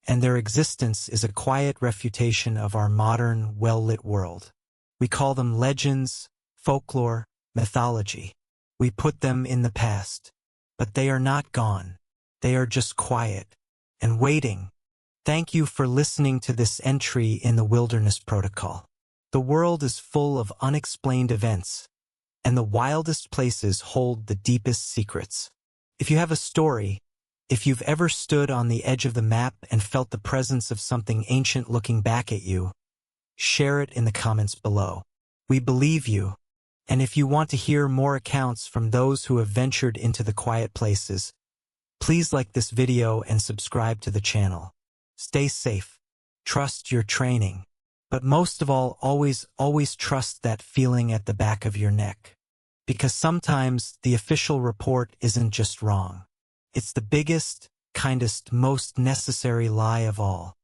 and their existence is a quiet refutation of our modern, well-lit world. We call them legends, folklore, mythology. We put them in the past. But they are not gone. They are just quiet and waiting. Thank you for listening to this entry in the Wilderness Protocol. The world is full of unexplained events, and the wildest places hold the deepest secrets. If you have a story, if you've ever stood on the edge of the map and felt the presence of something ancient looking back at you, share it in the comments below. We believe you. And if you want to hear more accounts from those who have ventured into the quiet places, please like this video and subscribe to the channel. Stay safe. Trust your training. But most of all, always trust that feeling at the back of your neck. Because sometimes the official report isn't just wrong. It's the biggest, kindest, most necessary lie of all.